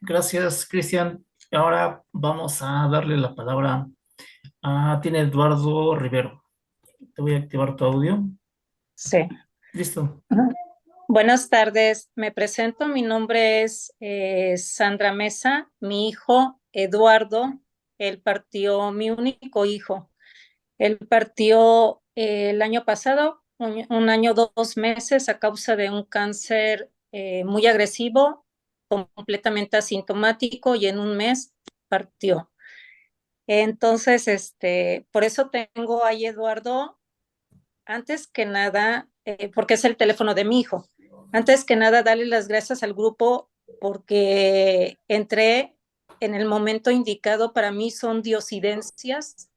Gracias, Cristian. Ahora vamos a darle la palabra tiene Eduardo Rivero. Te voy a activar tu audio. Sí. Listo. Ujú. Buenas tardes, me presento, mi nombre es Sandra Mesa, mi hijo Eduardo, él partió, mi único hijo, él partió el año pasado, un año, 2 meses, a causa de un cáncer muy agresivo, completamente asintomático, y en un mes partió. Entonces, por eso tengo ahí Eduardo. Antes que nada, porque es el teléfono de mi hijo, antes que nada, darle las gracias al grupo porque entré en el momento indicado. Para mí son diosidencias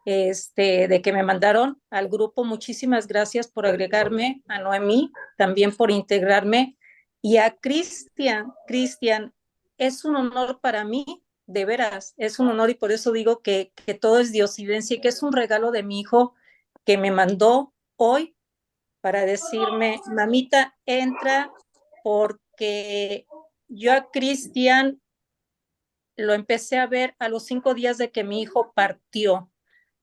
de que me mandaron al grupo. Muchísimas gracias por agregarme, a Noemí también por integrarme, y a Cristian. Cristian, es un honor para mí, de veras, es un honor, y por eso digo que todo es diosidencia y que es un regalo de mi hijo que me mandó hoy para decirme, mamita, entra, porque yo a Cristian lo empecé a ver a los 5 días de que mi hijo partió.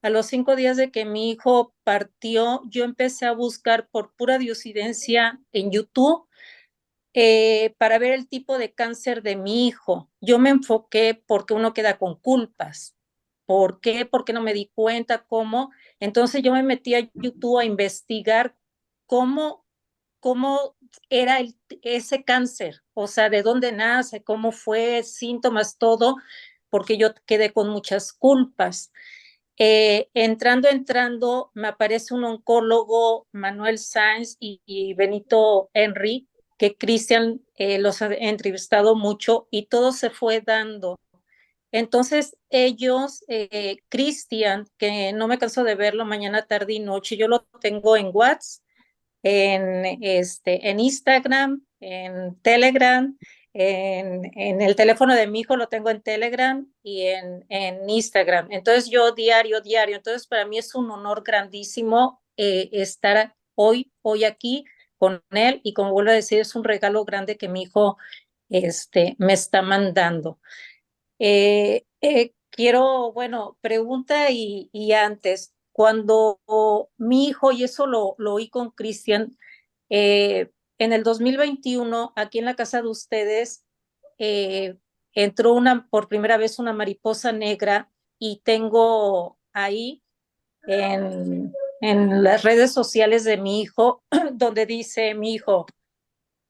A los 5 días de que mi hijo partió, yo empecé a buscar por pura diosidencia en YouTube para ver el tipo de cáncer de mi hijo. Yo me enfoqué porque uno queda con culpas. ¿Por qué? Porque no me di cuenta cómo. Entonces yo me metí a YouTube a investigar cómo, cómo era ese cáncer, o sea, de dónde nace, cómo fue, síntomas, todo, porque yo quedé con muchas culpas. Entrando, me aparece un oncólogo, Manuel Sáenz y Benito Henry, que Cristian los ha entrevistado mucho, y todo se fue dando. Entonces ellos, Cristian, que no me canso de verlo mañana, tarde y noche, yo lo tengo en WhatsApp, en Instagram, en Telegram, en el teléfono de mi hijo, lo tengo en Telegram y en Instagram. Entonces yo diario, entonces para mí es un honor grandísimo estar hoy aquí con él, y como vuelvo a decir, es un regalo grande que mi hijo me está mandando. Quiero, bueno, pregunta y antes, cuando mi hijo, y eso lo oí con Cristian, en el 2021, aquí en la casa de ustedes, entró por primera vez una mariposa negra, y tengo ahí en las redes sociales de mi hijo, donde dice mi hijo,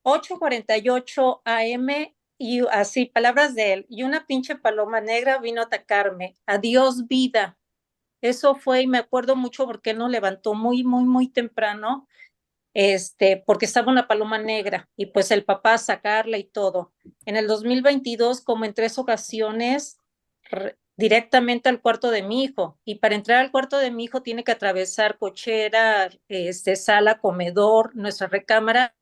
8:48 AM, y así, palabras de él, y una pinche paloma negra vino a atacarme. Adiós, vida. Eso fue, y me acuerdo mucho porque él nos levantó muy temprano, porque estaba una paloma negra, y pues el papá a sacarla y todo. En el 2022, como en 3 ocasiones, directamente al cuarto de mi hijo, y para entrar al cuarto de mi hijo tiene que atravesar cochera, sala, comedor, nuestra recámara,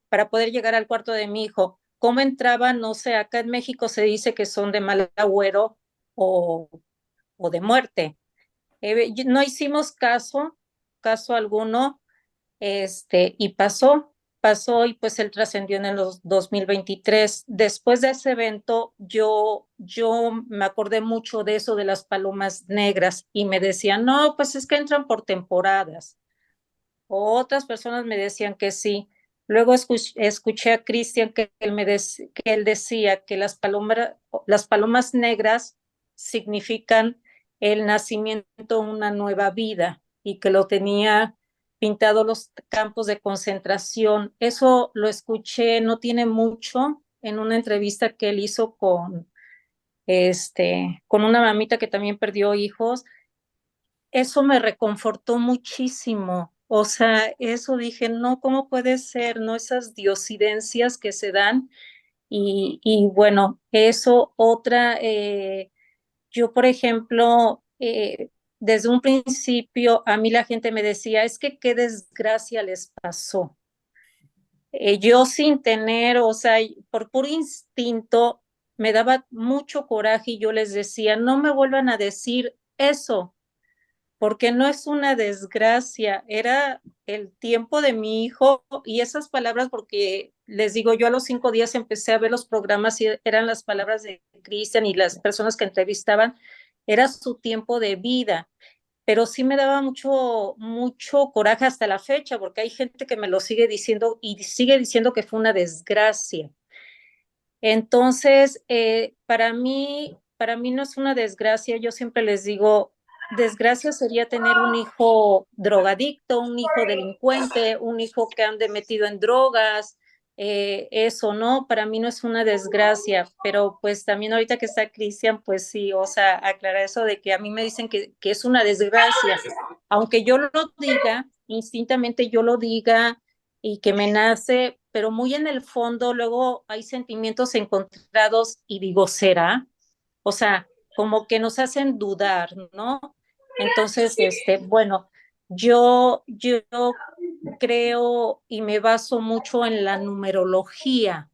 para poder llegar al cuarto de mi hijo. ¿Cómo entraba? No sé, acá en México se dice que son de mal agüero o de muerte. No hicimos caso alguno, y pasó, y pues él trascendió en el 2023. Después de ese evento, yo me acordé mucho de eso de las palomas negras, y me decían, no, pues es que entran por temporadas. O otras personas me decían que sí. Luego escuché a Cristian que él decía que las palomas negras significan el nacimiento de una nueva vida, y que lo tenía pintado los campos de concentración. Eso lo escuché no tiene mucho, en una entrevista que él hizo con una mamita que también perdió hijos. Eso me reconfortó muchísimo. O sea, eso dije, no, ¿cómo puede ser? ¿No? Esas diosidencias que se dan. Y bueno, eso, otra, yo, por ejemplo, desde un principio a mí la gente me decía, es que qué desgracia les pasó. Yo sin tener, o sea, por puro instinto, me daba mucho coraje, y yo les decía, no me vuelvan a decir eso, porque no es una desgracia, era el tiempo de mi hijo. Y esas palabras, porque les digo, yo a los 5 días empecé a ver los programas, y eran las palabras de Cristian y las personas que entrevistaban, era su tiempo de vida. Pero sí me daba mucho coraje hasta la fecha, porque hay gente que me lo sigue diciendo, y sigue diciendo que fue una desgracia. Entonces, para mí no es una desgracia. Yo siempre les digo, desgracia sería tener un hijo drogadicto, un hijo delincuente, un hijo que ande metido en drogas. Eso, ¿no? Para mí no es una desgracia, pero pues también ahorita que está Cristian, pues sí, o sea, aclarar eso de que a mí me dicen que es una desgracia, aunque yo lo diga, instintamente yo lo diga, y que me nace, pero muy en el fondo luego hay sentimientos encontrados, y digo, ¿será? O sea, como que nos hacen dudar, ¿no? Entonces, bueno, yo creo y me baso mucho en la numerología.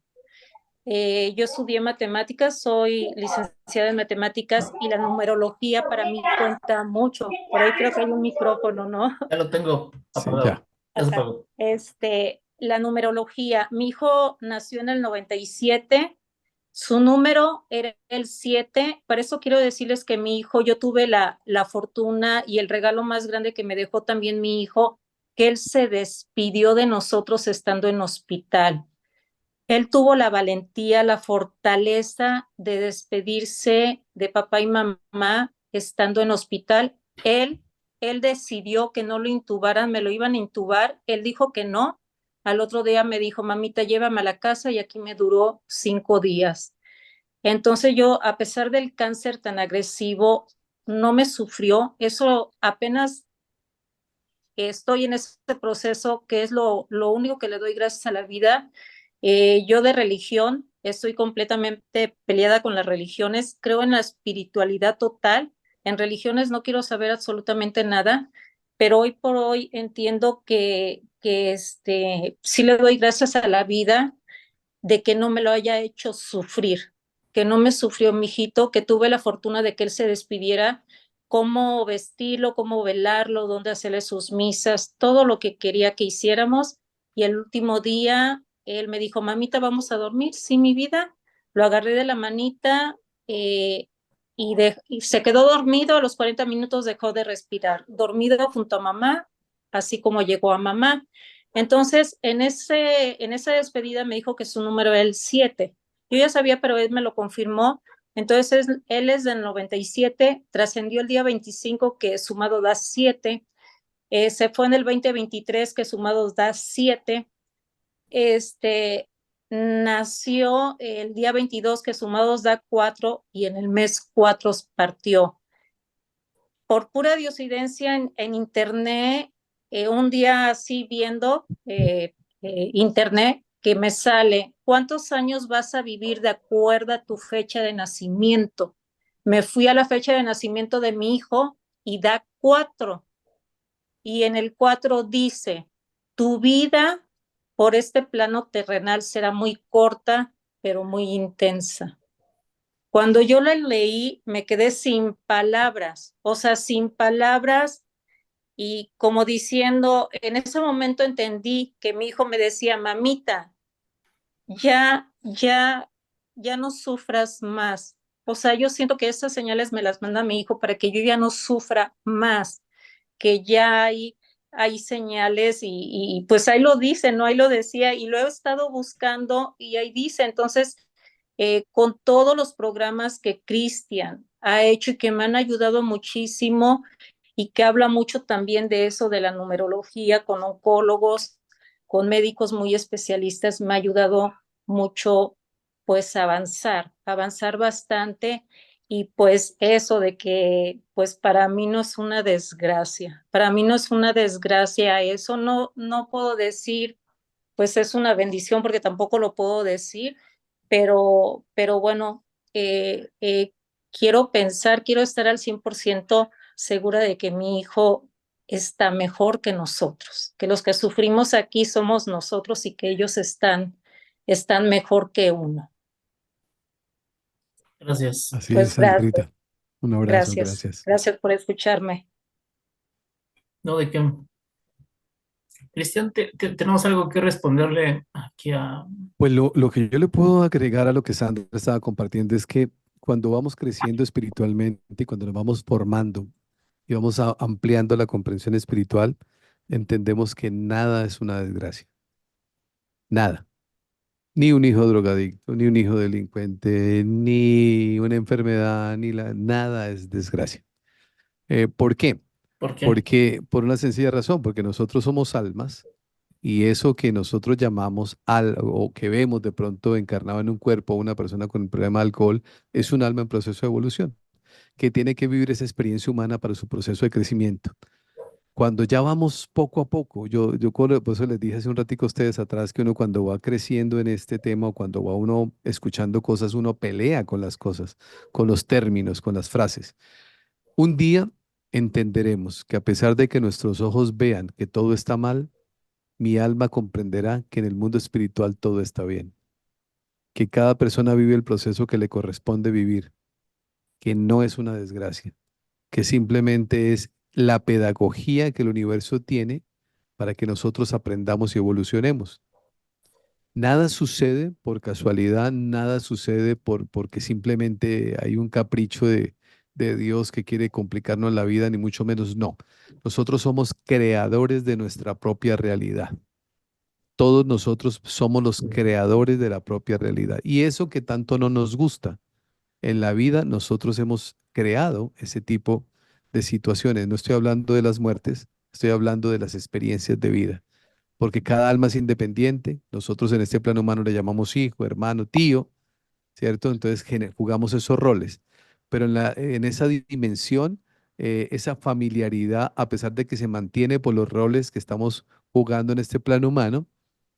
Yo estudié matemáticas, soy licenciada en matemáticas, y la numerología para mí cuenta mucho. Por ahí creo que hay un micrófono, ¿no? Ya lo tengo Sí, apagado. ya. Ya se apagó. La numerología, mi hijo nació en el 97, su número era el 7. Para eso quiero decirles que mi hijo, yo tuve la fortuna y el regalo más grande que me dejó también mi hijo, que él se despidió de nosotros estando en hospital. Él tuvo la valentía, la fortaleza de despedirse de papá y mamá estando en hospital. Él decidió que no lo intubaran, me lo iban a intubar. Él dijo que no. Al otro día me dijo, mamita, llévame a la casa, y aquí me duró 5 días. Entonces yo, a pesar del cáncer tan agresivo, no me sufrió. Eso apenas estoy en ese proceso, que es lo único que le doy gracias a la vida. Yo de religión estoy completamente peleada con las religiones, creo en la espiritualidad total. En religiones no quiero saber absolutamente nada, pero hoy por hoy entiendo que sí le doy gracias a la vida, de que no me lo haya hecho sufrir, que no me sufrió mi hijito, que tuve la fortuna de que él se despidiera, cómo vestirlo, cómo velarlo, dónde hacerle sus misas, todo lo que quería que hiciéramos. Y el último día, él me dijo, mamita, ¿vamos a dormir? Sí, mi vida. Lo agarré de la manita y se quedó dormido. A los 40 minutos dejó de respirar, dormido junto a mamá, así como llegó a mamá. Entonces, en esa despedida me dijo que su número era el 7. Yo ya sabía, pero él me lo confirmó. Entonces, él es del 97, trascendió el día 25, que sumado da 7. Se fue en el 2023, que sumado da 7. Nació el día 22, que sumados da 4, y en el mes 4 partió. Por pura diosidencia en internet, un día así viendo internet, que me sale, ¿cuántos años vas a vivir de acuerdo a tu fecha de nacimiento? Me fui a la fecha de nacimiento de mi hijo y da 4. Y en el 4 dice, tu vida por este plano terrenal será muy corta, pero muy intensa. Cuando yo la leí, me quedé sin palabras, o sea, sin palabras, y como diciendo, en ese momento entendí que mi hijo me decía, mamita, ya no sufras más. O sea, yo siento que esas señales me las manda mi hijo para que yo ya no sufra más, que ya hay señales y pues ahí lo dice, ¿no? Ahí lo decía y lo he estado buscando y ahí dice. Entonces, con todos los programas que Cristian ha hecho y que me han ayudado muchísimo y que habla mucho también de eso, de la numerología, con oncólogos, con médicos muy especialistas, me ha ayudado mucho pues avanzar bastante. Y pues eso de que pues para mí no es una desgracia, para mí no es una desgracia, eso no puedo decir, pues es una bendición porque tampoco lo puedo decir, pero bueno, quiero pensar, quiero estar al 100% segura de que mi hijo está mejor que nosotros, que los que sufrimos aquí somos nosotros y que ellos están mejor que uno. Gracias. Así es, Pues gracias, Sandrita. Un abrazo, gracias. gracias por escucharme. No, de qué. Cristian, tenemos algo que responderle aquí a... Pues lo que yo le puedo agregar a lo que Sandra estaba compartiendo es que cuando vamos creciendo espiritualmente y cuando nos vamos formando y vamos ampliando la comprensión espiritual, entendemos que nada es una desgracia. Nada. Ni un hijo drogadicto, ni un hijo delincuente, ni una enfermedad, nada es desgracia. ¿Por qué? ¿Por qué? Porque por una sencilla razón, porque nosotros somos almas y eso que nosotros llamamos o que vemos de pronto encarnado en un cuerpo, una persona con un problema de alcohol, es un alma en proceso de evolución, que tiene que vivir esa experiencia humana para su proceso de crecimiento. Cuando ya vamos poco a poco, por eso les dije hace un ratico a ustedes atrás que uno cuando va creciendo en este tema o cuando va uno escuchando cosas, uno pelea con las cosas, con los términos, con las frases. Un día entenderemos que a pesar de que nuestros ojos vean que todo está mal, mi alma comprenderá que en el mundo espiritual todo está bien, que cada persona vive el proceso que le corresponde vivir, que no es una desgracia, que simplemente es la pedagogía que el universo tiene para que nosotros aprendamos y evolucionemos. Nada sucede por casualidad, nada sucede porque simplemente hay un capricho de Dios que quiere complicarnos la vida, ni mucho menos no. Nosotros somos creadores de nuestra propia realidad. Todos nosotros somos los creadores de la propia realidad. Y eso que tanto no nos gusta en la vida, nosotros hemos creado ese tipo de situaciones. No estoy hablando de las muertes, estoy hablando de las experiencias de vida. Porque cada alma es independiente. Nosotros en este plano humano le llamamos hijo, hermano, tío, ¿cierto? Entonces jugamos esos roles. Pero en esa dimensión, esa familiaridad, a pesar de que se mantiene por los roles que estamos jugando en este plano humano,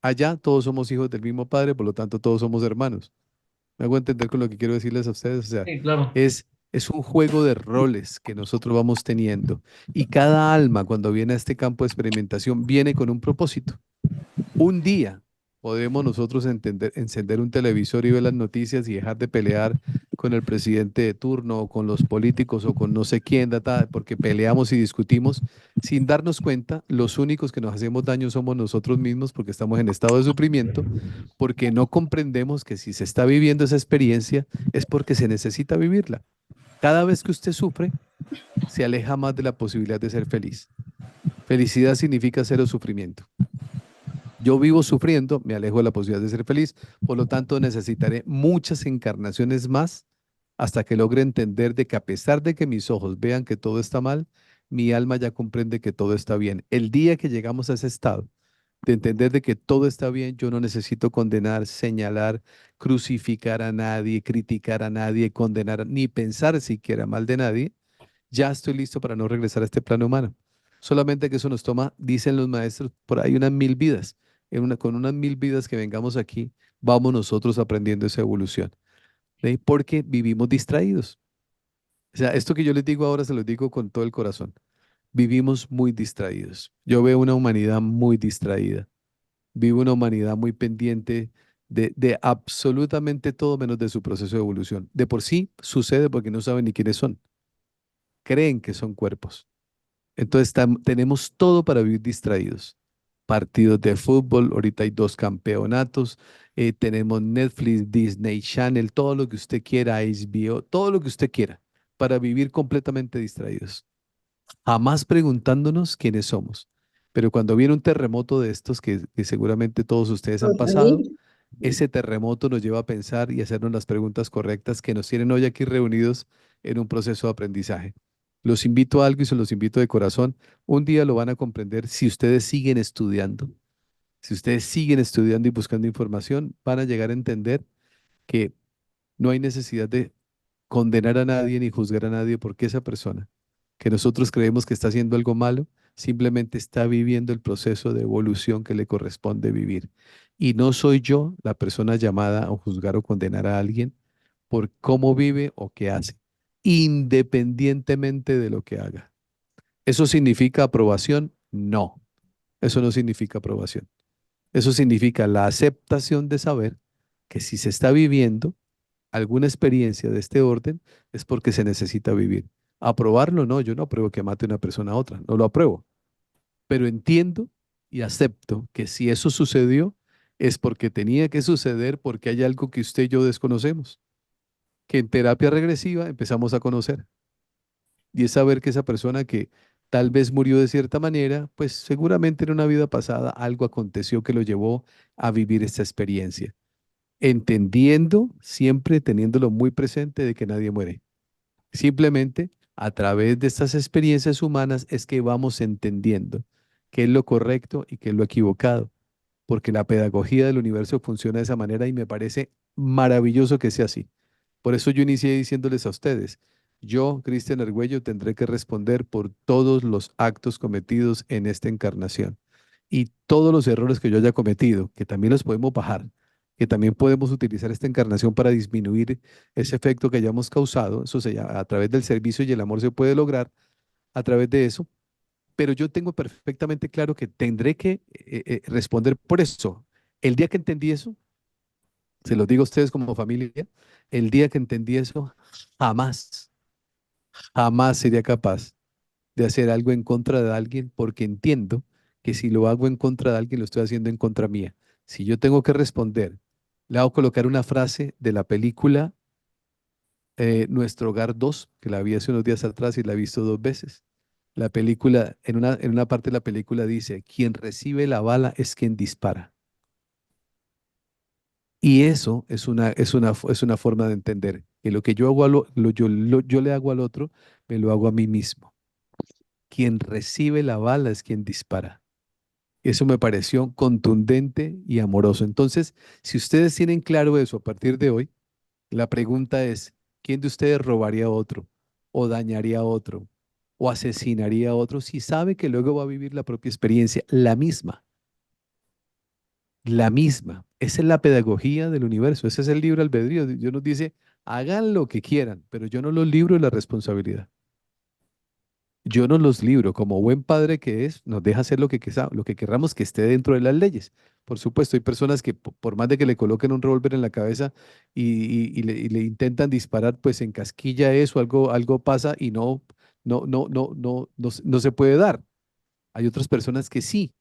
allá todos somos hijos del mismo Padre, por lo tanto todos somos hermanos. ¿Me hago entender con lo que quiero decirles a ustedes? O sea, Sí, claro. es un juego de roles que nosotros vamos teniendo. Y cada alma, cuando viene a este campo de experimentación, viene con un propósito. Un día, Podemos nosotros encender un televisor y ver las noticias y dejar de pelear con el presidente de turno o con los políticos o con no sé quién, porque peleamos y discutimos sin darnos cuenta. Los únicos que nos hacemos daño somos nosotros mismos porque estamos en estado de sufrimiento, porque no comprendemos que si se está viviendo esa experiencia es porque se necesita vivirla. Cada vez que usted sufre, se aleja más de la posibilidad de ser feliz. Felicidad significa cero sufrimiento. Yo vivo sufriendo, me alejo de la posibilidad de ser feliz, por lo tanto necesitaré muchas encarnaciones más hasta que logre entender de que a pesar de que mis ojos vean que todo está mal, mi alma ya comprende que todo está bien. El día que llegamos a ese estado de entender de que todo está bien, yo no necesito condenar, señalar, crucificar a nadie, criticar a nadie, condenar, ni pensar siquiera mal de nadie, ya estoy listo para no regresar a este plano humano. Solamente que eso nos toma, dicen los maestros, por ahí unas 1000 vidas. Con unas 1000 vidas que vengamos aquí, vamos nosotros aprendiendo esa evolución. ¿Sí? Porque vivimos distraídos. O sea, esto que yo les digo ahora se lo digo con todo el corazón. Vivimos muy distraídos. Yo veo una humanidad muy distraída. Vivo una humanidad muy pendiente de absolutamente todo menos de su proceso de evolución. De por sí sucede porque no saben ni quiénes son. Creen que son cuerpos. Entonces tenemos todo para vivir distraídos. Partidos de fútbol, ahorita hay 2 campeonatos, tenemos Netflix, Disney Channel, todo lo que usted quiera, HBO, todo lo que usted quiera, para vivir completamente distraídos. Jamás preguntándonos quiénes somos. Pero cuando viene un terremoto de estos que seguramente todos ustedes han pasado, ese terremoto nos lleva a pensar y hacernos las preguntas correctas que nos tienen hoy aquí reunidos en un proceso de aprendizaje. Los invito a algo y se los invito de corazón. Un día lo van a comprender si ustedes siguen estudiando. Si ustedes siguen estudiando y buscando información, van a llegar a entender que no hay necesidad de condenar a nadie ni juzgar a nadie porque esa persona que nosotros creemos que está haciendo algo malo, simplemente está viviendo el proceso de evolución que le corresponde vivir. Y no soy yo la persona llamada a juzgar o condenar a alguien por cómo vive o qué hace, independientemente de lo que haga. ¿Eso significa aprobación? No, eso no significa aprobación. Eso significa la aceptación de saber que si se está viviendo alguna experiencia de este orden es porque se necesita vivir. Aprobarlo, no, yo no apruebo que mate una persona a otra, no lo apruebo, pero entiendo y acepto que si eso sucedió es porque tenía que suceder porque hay algo que usted y yo desconocemos, que en terapia regresiva empezamos a conocer y es saber que esa persona que tal vez murió de cierta manera, pues seguramente en una vida pasada algo aconteció que lo llevó a vivir esta experiencia, entendiendo, siempre teniéndolo muy presente de que nadie muere. Simplemente a través de estas experiencias humanas es que vamos entendiendo qué es lo correcto y qué es lo equivocado, porque la pedagogía del universo funciona de esa manera y me parece maravilloso que sea así. Por eso yo inicié diciéndoles a ustedes, yo, Cristian Argüello, tendré que responder por todos los actos cometidos en esta encarnación y todos los errores que yo haya cometido, que también los podemos bajar, que también podemos utilizar esta encarnación para disminuir ese efecto que hayamos causado. Eso a través del servicio y el amor se puede lograr a través de eso, pero yo tengo perfectamente claro que tendré que responder por eso. El día que entendí eso, se los digo a ustedes como familia, el día que entendí eso, jamás, jamás sería capaz de hacer algo en contra de alguien porque entiendo que si lo hago en contra de alguien, lo estoy haciendo en contra mía. Si yo tengo que responder, le hago colocar una frase de la película Nuestro Hogar 2, que la vi hace unos días atrás y la he visto 2 veces. La película, en una parte de la película dice, quien recibe la bala es quien dispara. Y eso es una forma de entender que lo que yo hago yo le hago al otro, me lo hago a mí mismo. Quien recibe la bala es quien dispara. Eso me pareció contundente y amoroso. Entonces, si ustedes tienen claro eso a partir de hoy, la pregunta es, ¿quién de ustedes robaría a otro o dañaría a otro o asesinaría a otro si sabe que luego va a vivir la propia experiencia, la misma? La misma. Esa es la pedagogía del universo. Ese es el libre albedrío. Dios nos dice, hagan lo que quieran, pero yo no los libro de la responsabilidad. Yo no los libro, como buen padre que es, nos deja hacer lo que querramos que esté dentro de las leyes. Por supuesto, hay personas que por más de que le coloquen un revólver en la cabeza y le intentan disparar, pues en casquilla eso, algo pasa y no se puede dar. Hay otras personas que sí,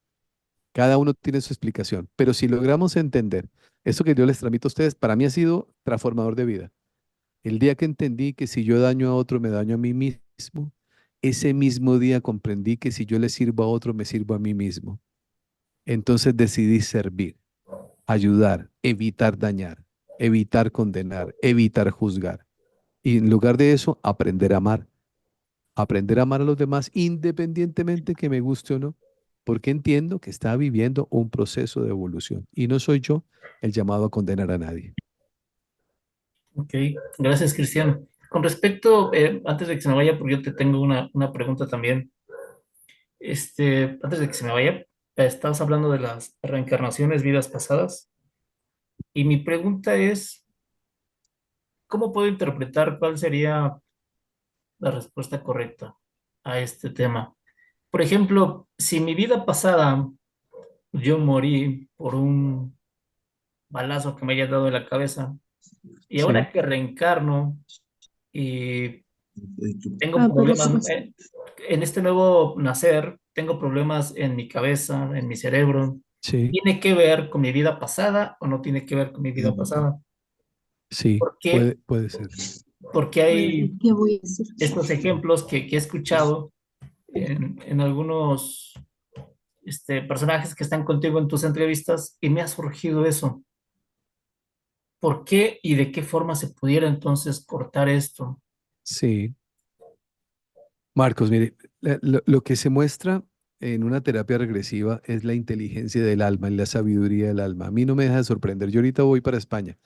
cada uno tiene su explicación, pero si logramos entender, eso que yo les transmito a ustedes, para mí ha sido transformador de vida. El día que entendí que si yo daño a otro, me daño a mí mismo, ese mismo día comprendí que si yo le sirvo a otro, me sirvo a mí mismo. Entonces decidí servir, ayudar, evitar dañar, evitar condenar, evitar juzgar. Y en lugar de eso, aprender a amar a los demás independientemente que me guste o no, porque entiendo que está viviendo un proceso de evolución y no soy yo el llamado a condenar a nadie. Ok, gracias, Cristian. Con respecto, antes de que se me vaya, porque yo te tengo una pregunta también. Antes de que se me vaya, estabas hablando de las reencarnaciones, vidas pasadas, y mi pregunta es, ¿cómo puedo interpretar cuál sería la respuesta correcta a este tema? Por ejemplo, si mi vida pasada yo morí por un balazo que me haya dado en la cabeza, y Sí, ahora que reencarno y tengo Ah, pero problemas, sí. en este nuevo nacer, tengo problemas en mi cabeza, en mi cerebro. sí, ¿Tiene que ver con mi vida pasada o no tiene que ver con mi vida pasada? sí, ¿Por qué? puede ser. Porque hay ¿Qué voy a hacer? estos ejemplos que he escuchado en algunos personajes que están contigo en tus entrevistas y me ha surgido eso. ¿Por qué y de qué forma se pudiera entonces cortar esto? Sí. Marcos, mire, lo que se muestra en una terapia regresiva es la inteligencia del alma y la sabiduría del alma. A mí no me deja de sorprender. Yo ahorita voy para España.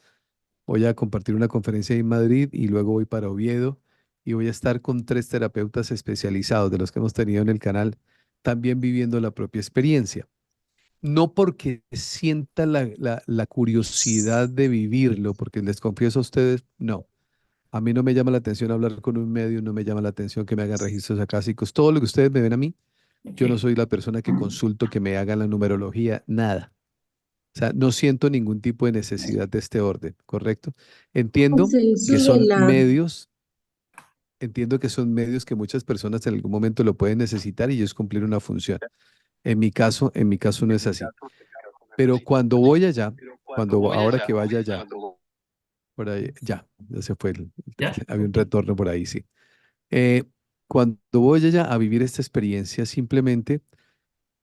Voy a compartir una conferencia en Madrid y luego voy para Oviedo y voy a estar con 3 terapeutas especializados de los que hemos tenido en el canal, también viviendo la propia experiencia. No porque sienta la curiosidad de vivirlo, porque les confieso a ustedes, no. A mí no me llama la atención hablar con un medio, no me llama la atención que me hagan registros acásicos. Todo lo que ustedes me ven a mí, Ok, yo no soy la persona que consulto que me hagan la numerología, nada. O sea, no siento ningún tipo de necesidad de este orden, ¿correcto? Entiendo Eso que de son la... medios, entiendo que son medios que muchas personas en algún momento lo pueden necesitar y es cumplir una función. En mi caso no es así. Pero cuando voy allá, ahora que vaya allá, por ahí, ya se fue, ya, había un ok, retorno por ahí, sí. Eh, Cuando voy allá a vivir esta experiencia, simplemente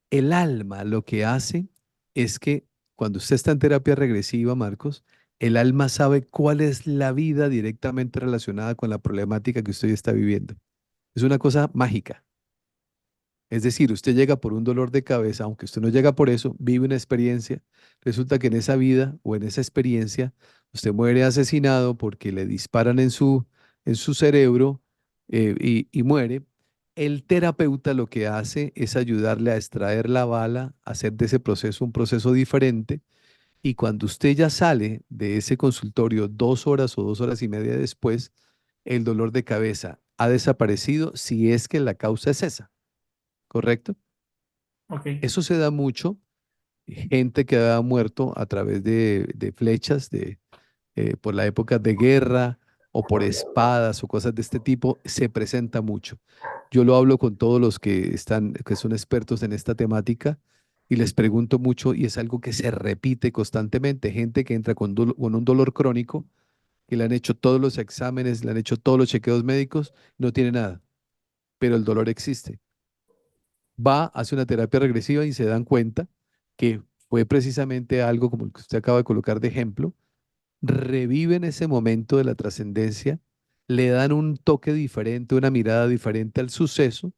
el alma lo que hace es que cuando usted está en terapia regresiva, Marcos, el alma sabe cuál es la vida directamente relacionada con la problemática que usted está viviendo. Es una cosa mágica. Es decir, usted llega por un dolor de cabeza, aunque usted no llega por eso, vive una experiencia. Resulta que en esa vida o en esa experiencia, usted muere asesinado porque le disparan en su cerebro y muere. El terapeuta lo que hace es ayudarle a extraer la bala, hacer de ese proceso un proceso diferente. Y cuando usted ya sale de ese consultorio 2 horas o 2 horas y media después, el dolor de cabeza ha desaparecido si es que la causa es esa, ¿correcto? ok, Eso se da mucho, gente que ha muerto a través de flechas, por la época de guerra o por espadas o cosas de este tipo, se presenta mucho. Yo lo hablo con todos los que son expertos en esta temática y les pregunto mucho y es algo que se repite constantemente. Gente que entra con un dolor crónico, que le han hecho todos los exámenes, le han hecho todos los chequeos médicos, no tiene nada, pero el dolor existe. Va, hace una terapia regresiva y se dan cuenta que fue precisamente algo como el que usted acaba de colocar de ejemplo, reviven ese momento de la trascendencia, le dan un toque diferente, una mirada diferente al suceso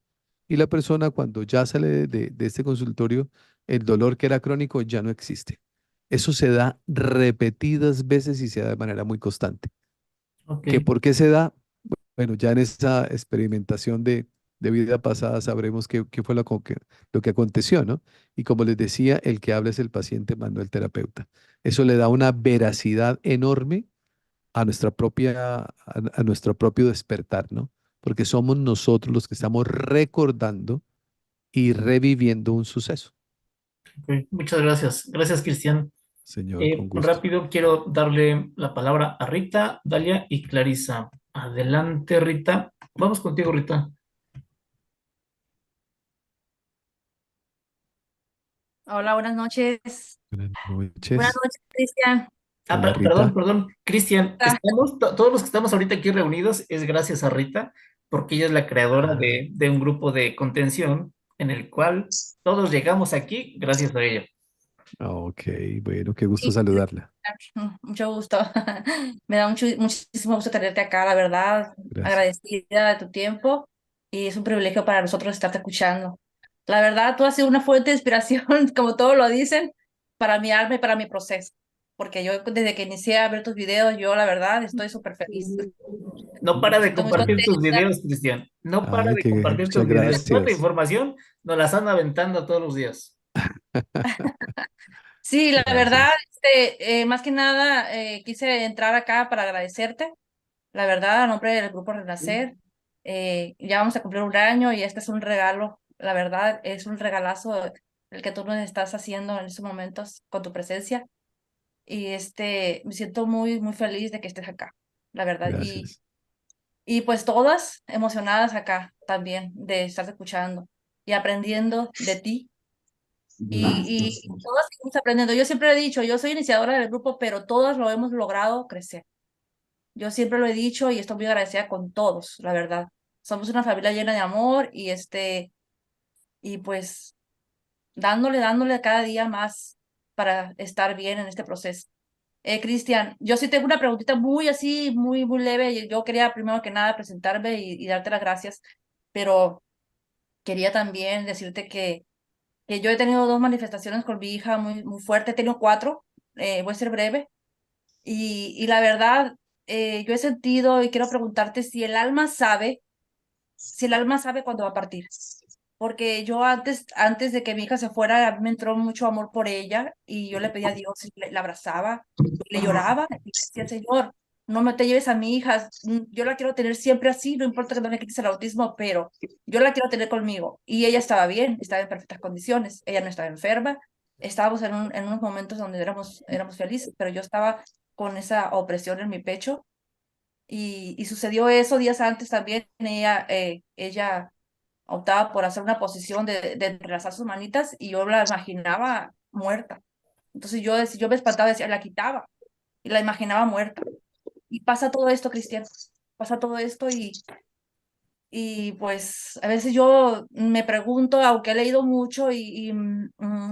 y la persona cuando ya sale de este consultorio, el dolor que era crónico ya no existe. Eso se da repetidas veces y se da de manera muy constante. ok, ¿Que por qué se da? Bueno, ya en esa experimentación de vida pasada sabremos qué fue lo que aconteció, ¿no? Y como les decía, el que habla es el paciente, más no el terapeuta. Eso le da una veracidad enorme a nuestro propio despertar, ¿no? porque somos nosotros los que estamos recordando y reviviendo un suceso. Ok, muchas gracias. Gracias, Cristian. Señor, con gusto. Rápido, quiero darle la palabra a Rita, Dalia y Clarisa. Adelante, Rita. Vamos contigo, Rita. Hola, buenas noches. Buenas Buenas noches. noches, Cristian. Hola, Perdón, Rita. perdón, Cristian, Ah, todos los que estamos ahorita aquí reunidos es gracias a Rita, porque ella es la creadora Ah, de un grupo de contención en el cual todos llegamos aquí gracias a ella. ok, bueno, qué gusto sí, saludarla. mucho gusto. Me da muchísimo gusto tenerte acá, la verdad. Gracias. Agradecida de tu tiempo y es un privilegio para nosotros estarte escuchando. La verdad, tú has sido una fuente de inspiración, como todos lo dicen, para mi alma y para mi proceso. Porque yo desde que inicié a ver tus videos, yo la verdad estoy súper feliz. No para de Estoy muy compartir tus contenta. videos, Cristian. No para Ay, de compartir muchas tus videos. Toda la gracias. información nos la están aventando todos los días. Sí, la verdad, Gracias. más que nada quise entrar acá para agradecerte, la verdad, a nombre del Grupo Renacer. Ya vamos a cumplir un año y este es un regalo, la verdad, es un regalazo el que tú nos estás haciendo en estos momentos con tu presencia y me siento muy, muy feliz de que estés acá, la verdad. Gracias. Y pues todas emocionadas acá también de estar escuchando y aprendiendo de ti y todas seguimos aprendiendo. Yo siempre he dicho, yo soy iniciadora del grupo, pero todas lo hemos logrado crecer. Yo siempre lo he dicho y estoy muy agradecida con todos, la verdad. Somos una familia llena de amor y pues dándole cada día más para estar bien en este proceso. Cristian, yo sí tengo una preguntita muy así, muy, muy leve. Yo quería primero que nada presentarme y darte las gracias, pero quería también decirte que yo he tenido dos manifestaciones con mi hija muy, muy fuerte, he tenido cuatro, voy a ser breve, y la verdad, yo he sentido y quiero preguntarte si el alma sabe cuándo va a partir, porque yo antes de que mi hija se fuera, a mí me entró mucho amor por ella y yo le pedía a Dios y la abrazaba y le lloraba y le decía, Señor, no me te lleves a mi hija, yo la quiero tener siempre así, no importa que no le quites el autismo, pero yo la quiero tener conmigo. Y ella estaba bien, estaba en perfectas condiciones, ella no estaba enferma, estábamos en unos momentos donde éramos felices, pero yo estaba con esa opresión en mi pecho y sucedió eso días antes también, ella optaba por hacer una posición de entrelazar sus manitas y yo la imaginaba muerta. Entonces yo me espantaba, decía, la quitaba y la imaginaba muerta. Y pasa todo esto, Cristian, pasa todo esto y pues a veces yo me pregunto, aunque he leído mucho he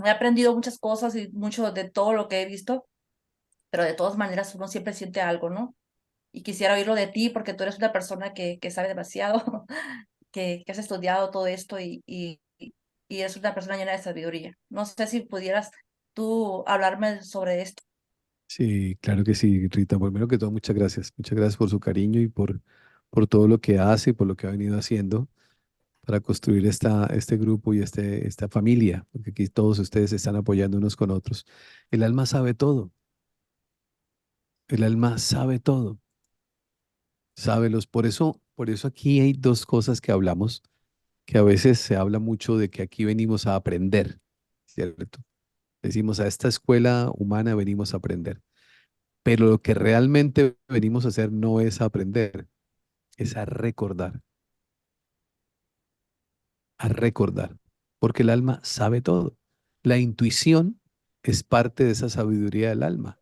aprendido muchas cosas y mucho de todo lo que he visto, pero de todas maneras uno siempre siente algo, ¿no? Y quisiera oírlo de ti porque tú eres una persona que sabe demasiado, que has estudiado todo esto y es una persona llena de sabiduría. No sé si pudieras tú hablarme sobre esto. Sí, claro que sí, Rita. Pues primero que todo, muchas gracias. Muchas gracias por su cariño y por todo lo que hace y por lo que ha venido haciendo para construir este grupo y esta familia, porque aquí todos ustedes se están apoyando unos con otros. El alma sabe todo. El alma sabe todo. Sábelos. Por eso aquí hay dos cosas que hablamos, que a veces se habla mucho de que aquí venimos a aprender, ¿cierto? Decimos, a esta escuela humana venimos a aprender, pero lo que realmente venimos a hacer no es a aprender, es a recordar, porque el alma sabe todo. La intuición es parte de esa sabiduría del alma.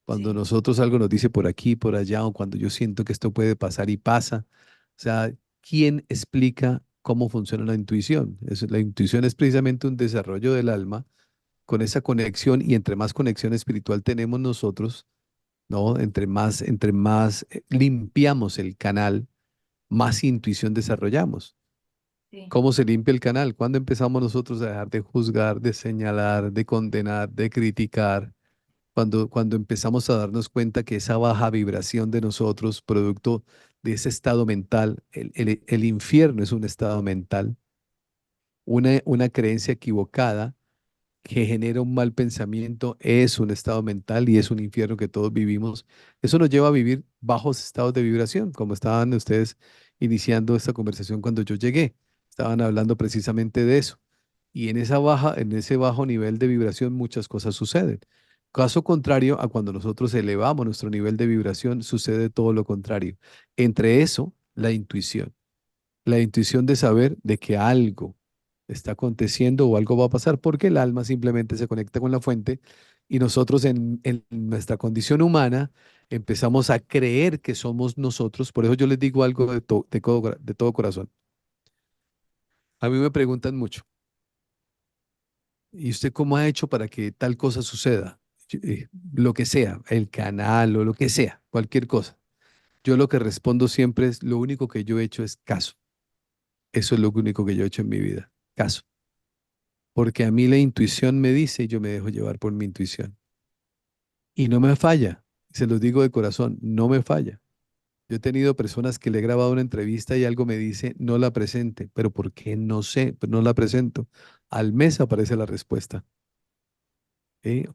Cuando Sí, nosotros algo nos dice por aquí, por allá, o cuando yo siento que esto puede pasar y pasa, o sea, ¿quién explica cómo funciona la intuición? La intuición es precisamente un desarrollo del alma con esa conexión y entre más conexión espiritual tenemos nosotros, ¿no? Entre más limpiamos el canal, más intuición desarrollamos. sí, ¿Cómo se limpia el canal? ¿Cuándo empezamos nosotros a dejar de juzgar, de señalar, de condenar, de criticar? Cuando empezamos a darnos cuenta que esa baja vibración de nosotros, producto de ese estado mental, el infierno es un estado mental, una creencia equivocada que genera un mal pensamiento, es un estado mental y es un infierno que todos vivimos. Eso nos lleva a vivir bajos estados de vibración, como estaban ustedes iniciando esta conversación cuando yo llegué. Estaban hablando precisamente de eso. Y en ese bajo nivel de vibración muchas cosas suceden. Caso contrario a cuando nosotros elevamos nuestro nivel de vibración, sucede todo lo contrario. Entre eso, la intuición de saber de que algo está aconteciendo o algo va a pasar, porque el alma simplemente se conecta con la fuente y nosotros en nuestra condición humana empezamos a creer que somos nosotros. Por eso yo les digo algo de todo corazón. A mí me preguntan mucho, ¿y usted cómo ha hecho para que tal cosa suceda? Lo que sea, el canal o lo que sea, cualquier cosa. Yo lo que respondo siempre es, lo único que yo he hecho es caso. Eso es lo único que yo he hecho en mi vida, caso. Porque a mí la intuición me dice y yo me dejo llevar por mi intuición. Y no me falla, se los digo de corazón, no me falla. Yo he tenido personas que le he grabado una entrevista y algo me dice, no la presente, pero ¿por qué? No sé, pero no la presento. Al mes aparece la respuesta.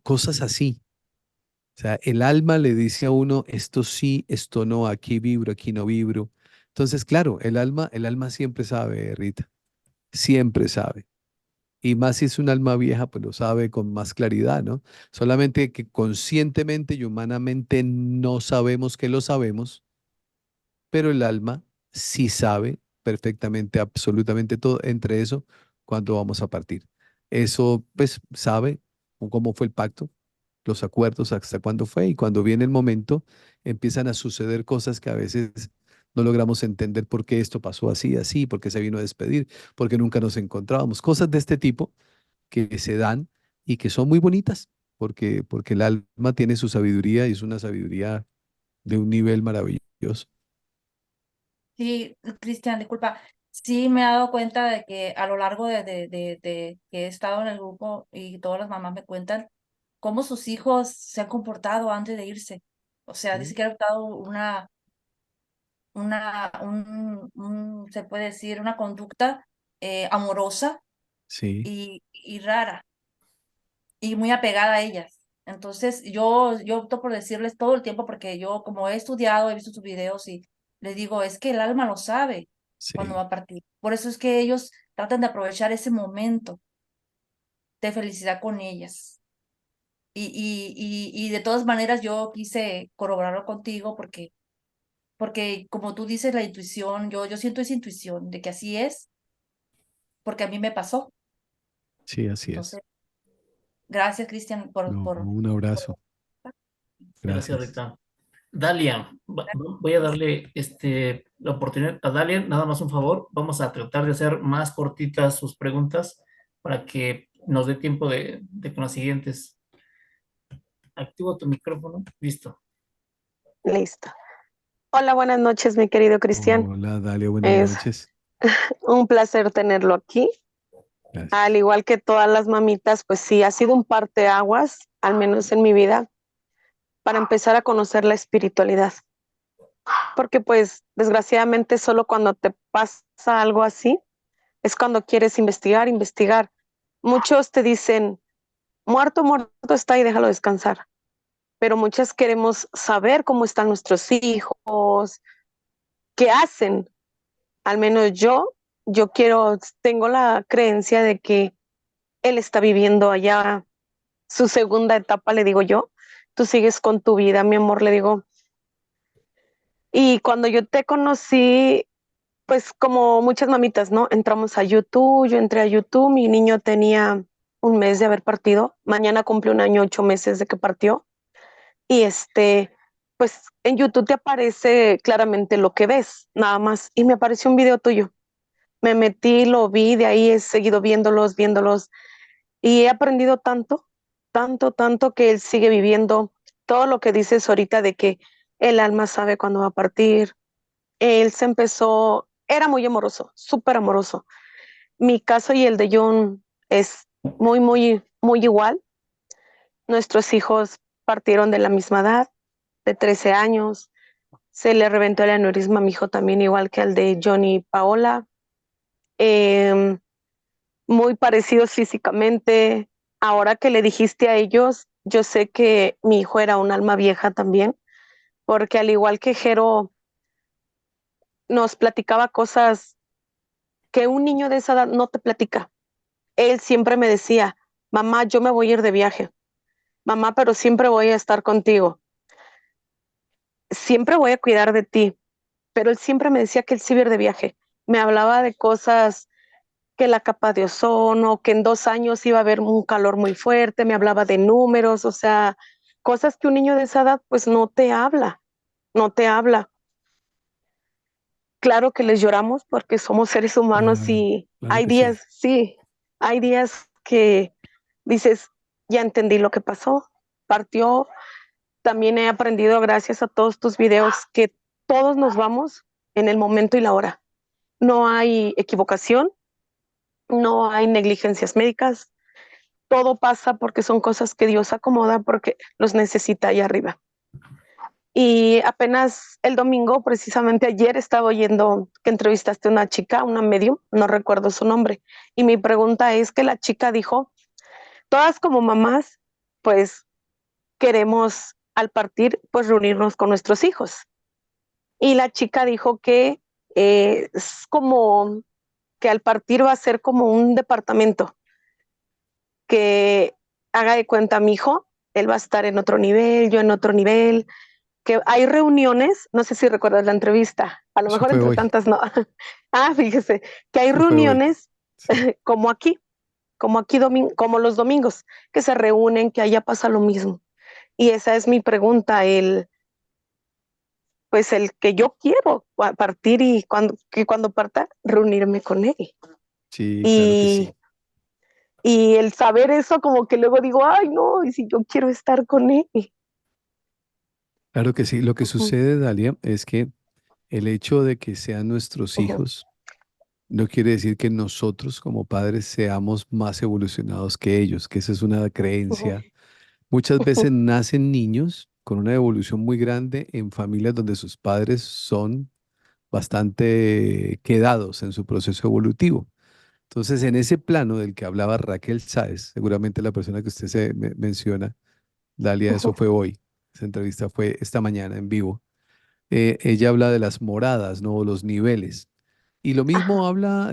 Cosas así. O sea, el alma le dice a uno, esto sí, esto no, aquí vibro, aquí no vibro. Entonces, claro, el alma siempre sabe, Rita, siempre sabe. Y más si es un alma vieja, pues lo sabe con más claridad, ¿no? Solamente que conscientemente y humanamente no sabemos que lo sabemos, pero el alma sí sabe perfectamente, absolutamente todo, entre eso, cuándo vamos a partir. Eso, pues, sabe cómo fue el pacto, los acuerdos, hasta cuándo fue, y cuando viene el momento, empiezan a suceder cosas que a veces no logramos entender por qué esto pasó así, así, por qué se vino a despedir, porque nunca nos encontrábamos. Cosas de este tipo que se dan y que son muy bonitas, porque el alma tiene su sabiduría y es una sabiduría de un nivel maravilloso. Sí, Cristian, disculpa. Sí, me he dado cuenta de que a lo largo de que he estado en el grupo y todas las mamás me cuentan cómo sus hijos se han comportado antes de irse. O sea, dice ¿Sí? que ha adoptado se puede decir, una conducta amorosa Sí, y rara y muy apegada a ellas. Entonces, yo opto por decirles todo el tiempo porque yo, como he estudiado, he visto sus videos y les digo, es que el alma lo sabe cuando va sí, a partir. Por eso es que ellos tratan de aprovechar ese momento de felicidad con ellas. Y de todas maneras yo quise corroborarlo contigo porque como tú dices, la intuición, yo siento esa intuición de que así es, porque a mí me pasó. sí, así es. Entonces, gracias, Cristian, No, un abrazo. Gracias, Gracias. Rita. Dalia, voy a darle la oportunidad a Dalia, nada más un favor, vamos a tratar de hacer más cortitas sus preguntas para que nos dé tiempo de con las siguientes. Activo tu micrófono, listo. Listo. Hola, buenas noches, mi querido Cristian. Hola, Dalia, buenas Es noches. un placer tenerlo aquí. Gracias. Al igual que todas las mamitas, pues sí, ha sido un parteaguas, al menos en mi vida, para empezar a conocer la espiritualidad. Porque pues desgraciadamente solo cuando te pasa algo así es cuando quieres investigar, investigar. Muchos te dicen, muerto, muerto está y déjalo descansar. Pero muchas queremos saber cómo están nuestros hijos, qué hacen. Al menos tengo la creencia de que él está viviendo allá su segunda etapa, le digo yo. Tú sigues con tu vida, mi amor, le digo. Y cuando yo te conocí, pues como muchas mamitas, ¿no? Entramos a YouTube, yo entré a YouTube, mi niño tenía un mes de haber partido, mañana cumple un año, 8 meses de que partió. Y pues en YouTube te aparece claramente lo que ves, nada más. Y me apareció un video tuyo. Me metí, lo vi, de ahí he seguido viéndolos, y he aprendido tanto, tanto, tanto que él sigue viviendo todo lo que dices ahorita de que el alma sabe cuándo va a partir. Él era muy amoroso, súper amoroso. Mi caso y el de John es muy, muy, muy igual. Nuestros hijos partieron de la misma edad, de 13 años. Se le reventó el aneurisma a mi hijo también, igual que al de Johnny y Paola. Em, Muy parecidos físicamente. Ahora que le dijiste a ellos, yo sé que mi hijo era un alma vieja también, porque al igual que Jero, nos platicaba cosas que un niño de esa edad no te platica. Él siempre me decía, mamá, yo me voy a ir de viaje. Mamá, pero siempre voy a estar contigo. Siempre voy a cuidar de ti. Pero él siempre me decía que él se iba a ir de viaje. Me hablaba de cosas que la capa de ozono, que en 2 años iba a haber un calor muy fuerte, me hablaba de números, o sea, cosas que un niño de esa edad pues no te habla, no te habla. Claro que les lloramos porque somos seres humanos Claro, y claro hay que sí. días, sí, hay días que dices, ya entendí lo que pasó, partió. También he aprendido gracias a todos tus videos que todos nos vamos en el momento y la hora. No hay equivocación, no hay negligencias médicas, todo pasa porque son cosas que Dios acomoda porque los necesita ahí arriba. Y apenas el domingo, precisamente ayer, estaba oyendo que entrevistaste a una chica, una medium, no recuerdo su nombre, y mi pregunta es que la chica dijo, todas como mamás, pues queremos al partir, pues reunirnos con nuestros hijos. Y la chica dijo que es como que al partir va a ser como un departamento, que haga de cuenta mi hijo, él va a estar en otro nivel, yo en otro nivel, que hay reuniones, no sé si recuerdas la entrevista, a lo Eso mejor fue entre hoy, tantas no. Fíjese, que hay eso fue hoy. reuniones Sí. como aquí como los domingos, que se reúnen, que allá pasa lo mismo. Y esa es mi pregunta, pues el que yo quiero partir y cuando parta, reunirme con él. Sí, claro que Y sí. Y el saber eso, como que luego digo, ay, no, y si yo quiero estar con él. Claro que sí. Lo que Ujú, sucede, Dalia, es que el hecho de que sean nuestros ujú, hijos no quiere decir que nosotros como padres seamos más evolucionados que ellos, que esa es una ujú, creencia. Muchas ujú, veces nacen niños con una evolución muy grande en familias donde sus padres son bastante quedados en su proceso evolutivo. Entonces, en ese plano del que hablaba Raquel Sáez, seguramente la persona que usted menciona, Dalia, eso ujú, fue hoy. Esa entrevista fue esta mañana en vivo. Ella habla de las moradas, ¿no? Los niveles. Y ajá,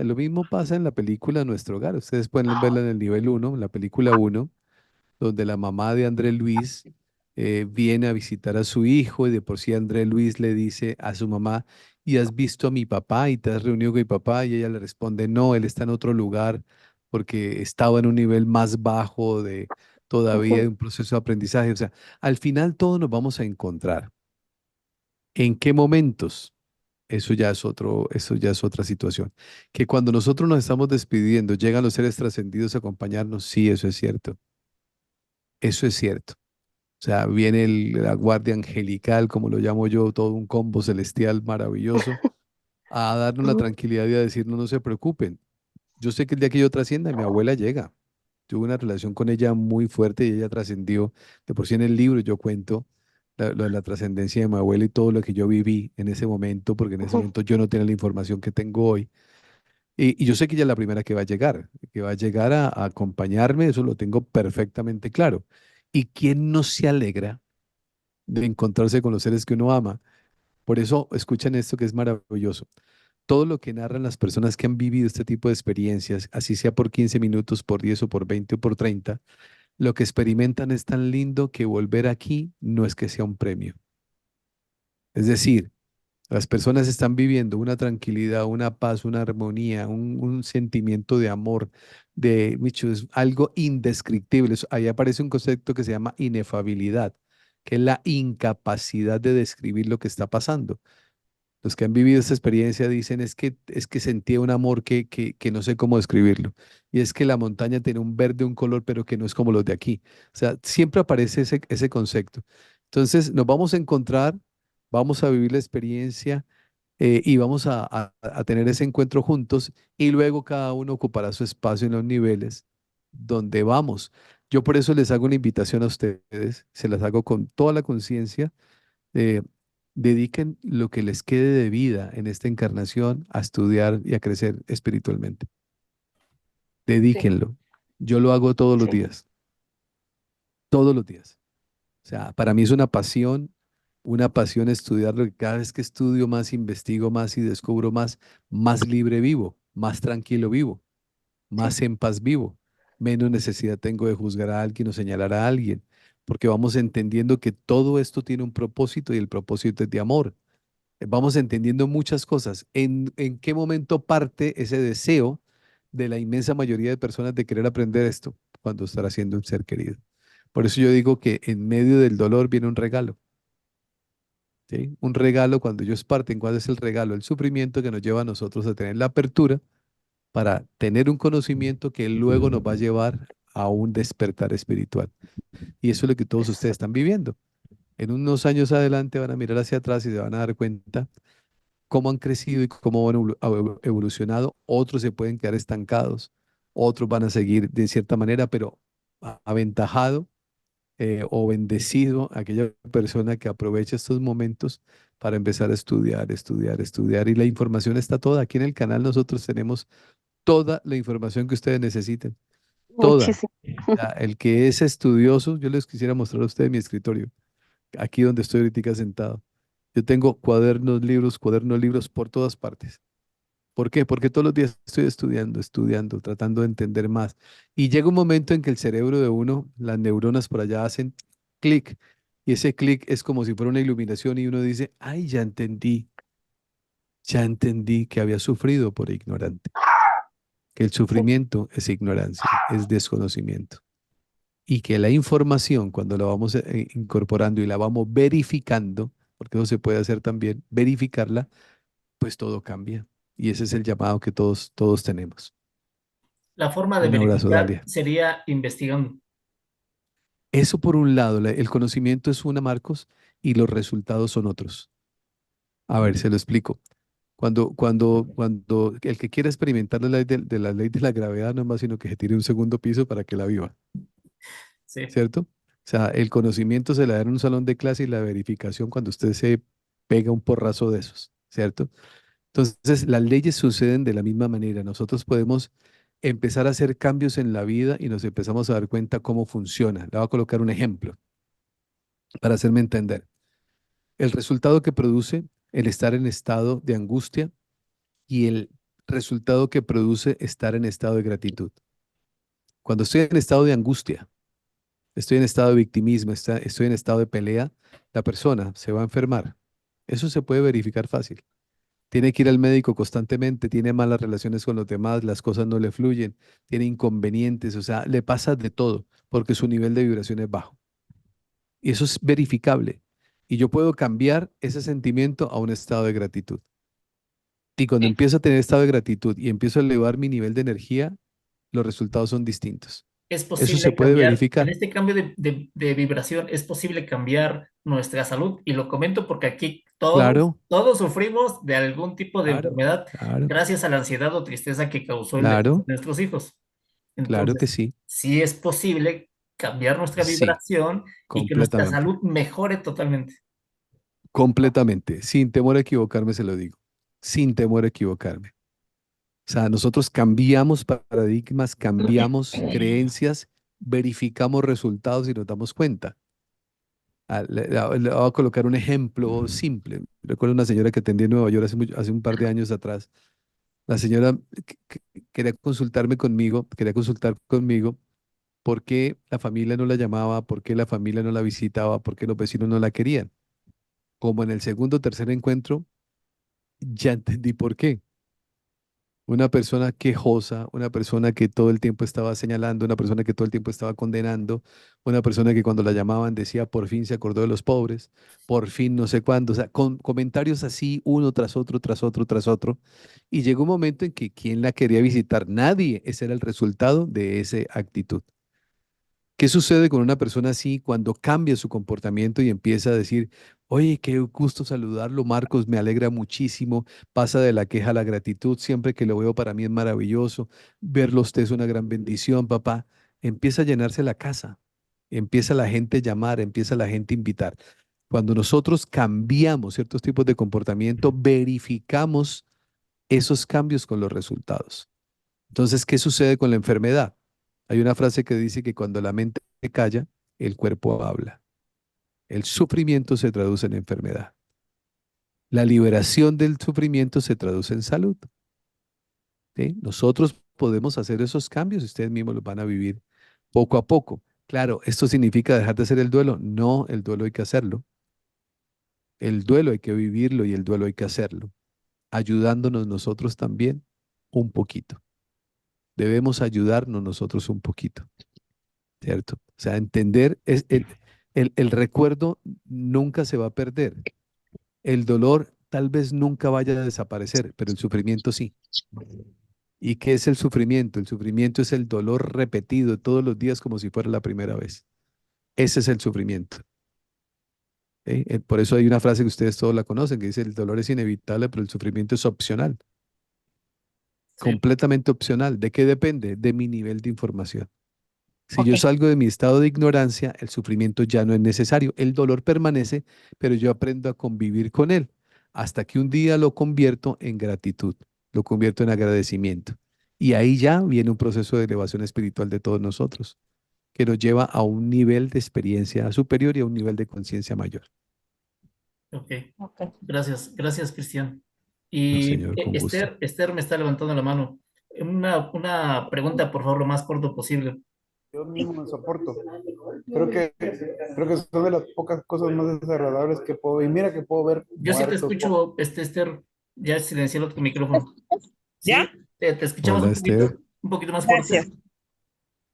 lo mismo pasa en la película Nuestro Hogar. Ustedes pueden verla en el nivel uno, en la película uno, donde la mamá de André Luis viene a visitar a su hijo y de por sí André Luis le dice a su mamá, ¿y has visto a mi papá y te has reunido con mi papá? Y ella le responde, no, él está en otro lugar porque estaba en un nivel más bajo de todavía de ujú, un proceso de aprendizaje. O sea, al final todos nos vamos a encontrar. ¿En qué momentos? Eso ya es otra situación. Que cuando nosotros nos estamos despidiendo, llegan los seres trascendidos a acompañarnos, sí, eso es cierto. Eso es cierto. O sea, viene la guardia angelical, como lo llamo yo, todo un combo celestial maravilloso, a darnos la ujú, tranquilidad y a decirnos no se preocupen. Yo sé que el día que yo trascienda, mi abuela llega. Tuve una relación con ella muy fuerte y ella trascendió. De por sí en el libro yo cuento lo de la trascendencia de mi abuela y todo lo que yo viví en ese momento, porque en ese ujú, momento yo no tenía la información que tengo hoy. Y yo sé que ella es la primera que va a llegar a acompañarme, eso lo tengo perfectamente claro. ¿Y quién no se alegra de encontrarse con los seres que uno ama? Por eso escuchan esto que es maravilloso. Todo lo que narran las personas que han vivido este tipo de experiencias, así sea por 15 minutos, por 10 o por 20 o por 30, lo que experimentan es tan lindo que volver aquí no es que sea un premio. Es decir, las personas están viviendo una tranquilidad, una paz, una armonía, un sentimiento de amor, Micho, es algo indescriptible. Ahí aparece un concepto que se llama inefabilidad, que es la incapacidad de describir lo que está pasando. Los que han vivido esta experiencia dicen es que sentía un amor que no sé cómo describirlo. Y es que la montaña tiene un verde, un color, pero que no es como los de aquí. O sea, siempre aparece ese concepto. Entonces, nos vamos a encontrar, vamos a vivir la experiencia y vamos a tener ese encuentro juntos y luego cada uno ocupará su espacio en los niveles donde vamos. Yo por eso les hago una invitación a ustedes, se las hago con toda la conciencia eh, dediquen lo que les quede de vida en esta encarnación a estudiar y a crecer espiritualmente. sí, Dedíquenlo. Yo lo hago todos los sí, días, todos los días. O sea, para mí es una pasión. una pasión estudiarlo, que cada vez que estudio más, investigo más y descubro más, más libre vivo, más tranquilo vivo, más en paz vivo, menos necesidad tengo de juzgar a alguien o señalar a alguien, porque vamos entendiendo que todo esto tiene un propósito y el propósito es de amor. Vamos entendiendo muchas cosas. ¿En qué momento parte ese deseo de la inmensa mayoría de personas de querer aprender esto? Cuando estará siendo un ser querido. Por eso yo digo que en medio del dolor viene un regalo. ¿Sí? Un regalo cuando ellos parten. ¿Cuál es el regalo? El sufrimiento que nos lleva a nosotros a tener la apertura para tener un conocimiento que luego nos va a llevar a un despertar espiritual. Y eso es lo que todos ustedes están viviendo. En unos años adelante van a mirar hacia atrás y se van a dar cuenta cómo han crecido y cómo han evolucionado. Otros se pueden quedar estancados, otros van a seguir de cierta manera, pero aventajado o bendecido aquella persona que aprovecha estos momentos para empezar a estudiar, estudiar, estudiar. Y la información está toda. Aquí en el canal nosotros tenemos toda la información que ustedes necesiten, toda. Muchísimo. El que es estudioso, yo les quisiera mostrar a ustedes mi escritorio, aquí donde estoy ahorita sentado. Yo tengo cuadernos, libros por todas partes. ¿Por qué? Porque todos los días estoy estudiando, estudiando, tratando de entender más. Y llega un momento en que el cerebro de uno, las neuronas por allá hacen clic. Y ese clic es como si fuera una iluminación y uno dice, ay, ya entendí que había sufrido por ignorante. Que el sufrimiento es ignorancia, es desconocimiento. Y que la información, cuando la vamos incorporando y la vamos verificando, porque eso se puede hacer también, verificarla, pues todo cambia. Y ese es el llamado que todos tenemos. La forma de Un abrazo, verificar Dalia. sería investigando. Eso por un lado, el conocimiento es una, Marcos, y los resultados son otros. A ver, se lo explico. Cuando el que quiera experimentar la ley de la ley de la gravedad no es más sino que se tire un segundo piso para que la viva, Sí. ¿cierto? O sea, el conocimiento se le da en un salón de clase y la verificación cuando usted se pega un porrazo de esos, ¿cierto? Entonces, las leyes suceden de la misma manera. Nosotros podemos empezar a hacer cambios en la vida y nos empezamos a dar cuenta cómo funciona. Le voy a colocar un ejemplo para hacerme entender. El resultado que produce el estar en estado de angustia y el resultado que produce estar en estado de gratitud. Cuando estoy en estado de angustia, estoy en estado de victimismo, estoy en estado de pelea, la persona se va a enfermar. Eso se puede verificar fácil. Tiene que ir al médico constantemente, tiene malas relaciones con los demás, las cosas no le fluyen, tiene inconvenientes, o sea, le pasa de todo porque su nivel de vibración es bajo. Y eso es verificable. Y yo puedo cambiar ese sentimiento a un estado de gratitud. Y cuando empiezo a tener estado de gratitud y empiezo a elevar mi nivel de energía, los resultados son distintos. Es Eso se posible puede cambiar, en verificar. este cambio de vibración, es posible cambiar nuestra salud. Y lo comento porque aquí Claro, todos sufrimos de algún tipo de claro, enfermedad claro, gracias a la ansiedad o tristeza que causó el deceso claro, de nuestros hijos. claro que Entonces, sí. sí es posible cambiar nuestra Sí, vibración y que nuestra completamente. salud mejore totalmente. Completamente. Sin temor a equivocarme, se lo digo. Sin temor a equivocarme. O sea, nosotros cambiamos paradigmas, cambiamos creencias, verificamos resultados y nos damos cuenta. Le voy a colocar un ejemplo simple. Recuerdo una señora que atendí en Nueva York hace un par de años atrás. La señora quería quería consultar conmigo por qué la familia no la llamaba, por qué la familia no la visitaba, por qué los vecinos no la querían. Como en el segundo o tercer encuentro, ya entendí por qué. Una persona quejosa, una persona que todo el tiempo estaba señalando, una persona que todo el tiempo estaba condenando, una persona que cuando la llamaban decía por fin se acordó de los pobres, por fin no sé cuándo, o sea, con comentarios así uno tras otro, tras otro, tras otro. Y llegó un momento en que ¿quién la quería visitar? Nadie. Ese era el resultado de esa actitud. ¿Qué sucede con una persona así cuando cambia su comportamiento y empieza a decir, oye, qué gusto saludarlo, Marcos, me alegra muchísimo, pasa de la queja a la gratitud, siempre que lo veo para mí es maravilloso, verlo a usted es una gran bendición, papá, empieza a llenarse la casa, empieza la gente a llamar, empieza la gente a invitar. Cuando nosotros cambiamos ciertos tipos de comportamiento, verificamos esos cambios con los resultados. Entonces, ¿qué sucede con la enfermedad? Hay una frase que dice que cuando la mente calla, el cuerpo habla. El sufrimiento se traduce en enfermedad. La liberación del sufrimiento se traduce en salud. ¿Sí? Nosotros podemos hacer esos cambios y ustedes mismos los van a vivir poco a poco. Claro, ¿esto significa dejar de hacer el duelo? No, el duelo hay que hacerlo. El duelo hay que vivirlo y el duelo hay que hacerlo, ayudándonos nosotros también un poquito. Debemos ayudarnos nosotros un poquito, ¿cierto? O sea, entender, el recuerdo nunca se va a perder. El dolor tal vez nunca vaya a desaparecer, pero el sufrimiento sí. ¿Y qué es el sufrimiento? El sufrimiento es el dolor repetido todos los días como si fuera la primera vez. Ese es el sufrimiento. ¿Sí? Por eso hay una frase que ustedes todos la conocen, que dice, el dolor es inevitable, pero el sufrimiento es opcional, Sí, completamente opcional. ¿De qué depende? De mi nivel de información. Si Ok. yo salgo de mi estado de ignorancia, el sufrimiento ya no es necesario. El dolor permanece, pero yo aprendo a convivir con él hasta que un día lo convierto en gratitud, lo convierto en agradecimiento. Y ahí ya viene un proceso de elevación espiritual de todos nosotros, que nos lleva a un nivel de experiencia superior y a un nivel de conciencia mayor. ok. Ok. Gracias, Cristian. No, Y señor, con gusto. Esther me está levantando la mano. Una pregunta, por favor, lo más corto posible. Yo mismo me soporto. Creo que son de las pocas cosas más desagradables que puedo. Y mira que puedo ver Yo sí te muertos. escucho, Esther, ya silencié tu micrófono. ¿Ya? Sí, te escuchamos Hola, Esther. un poquito más Gracias. fuerte.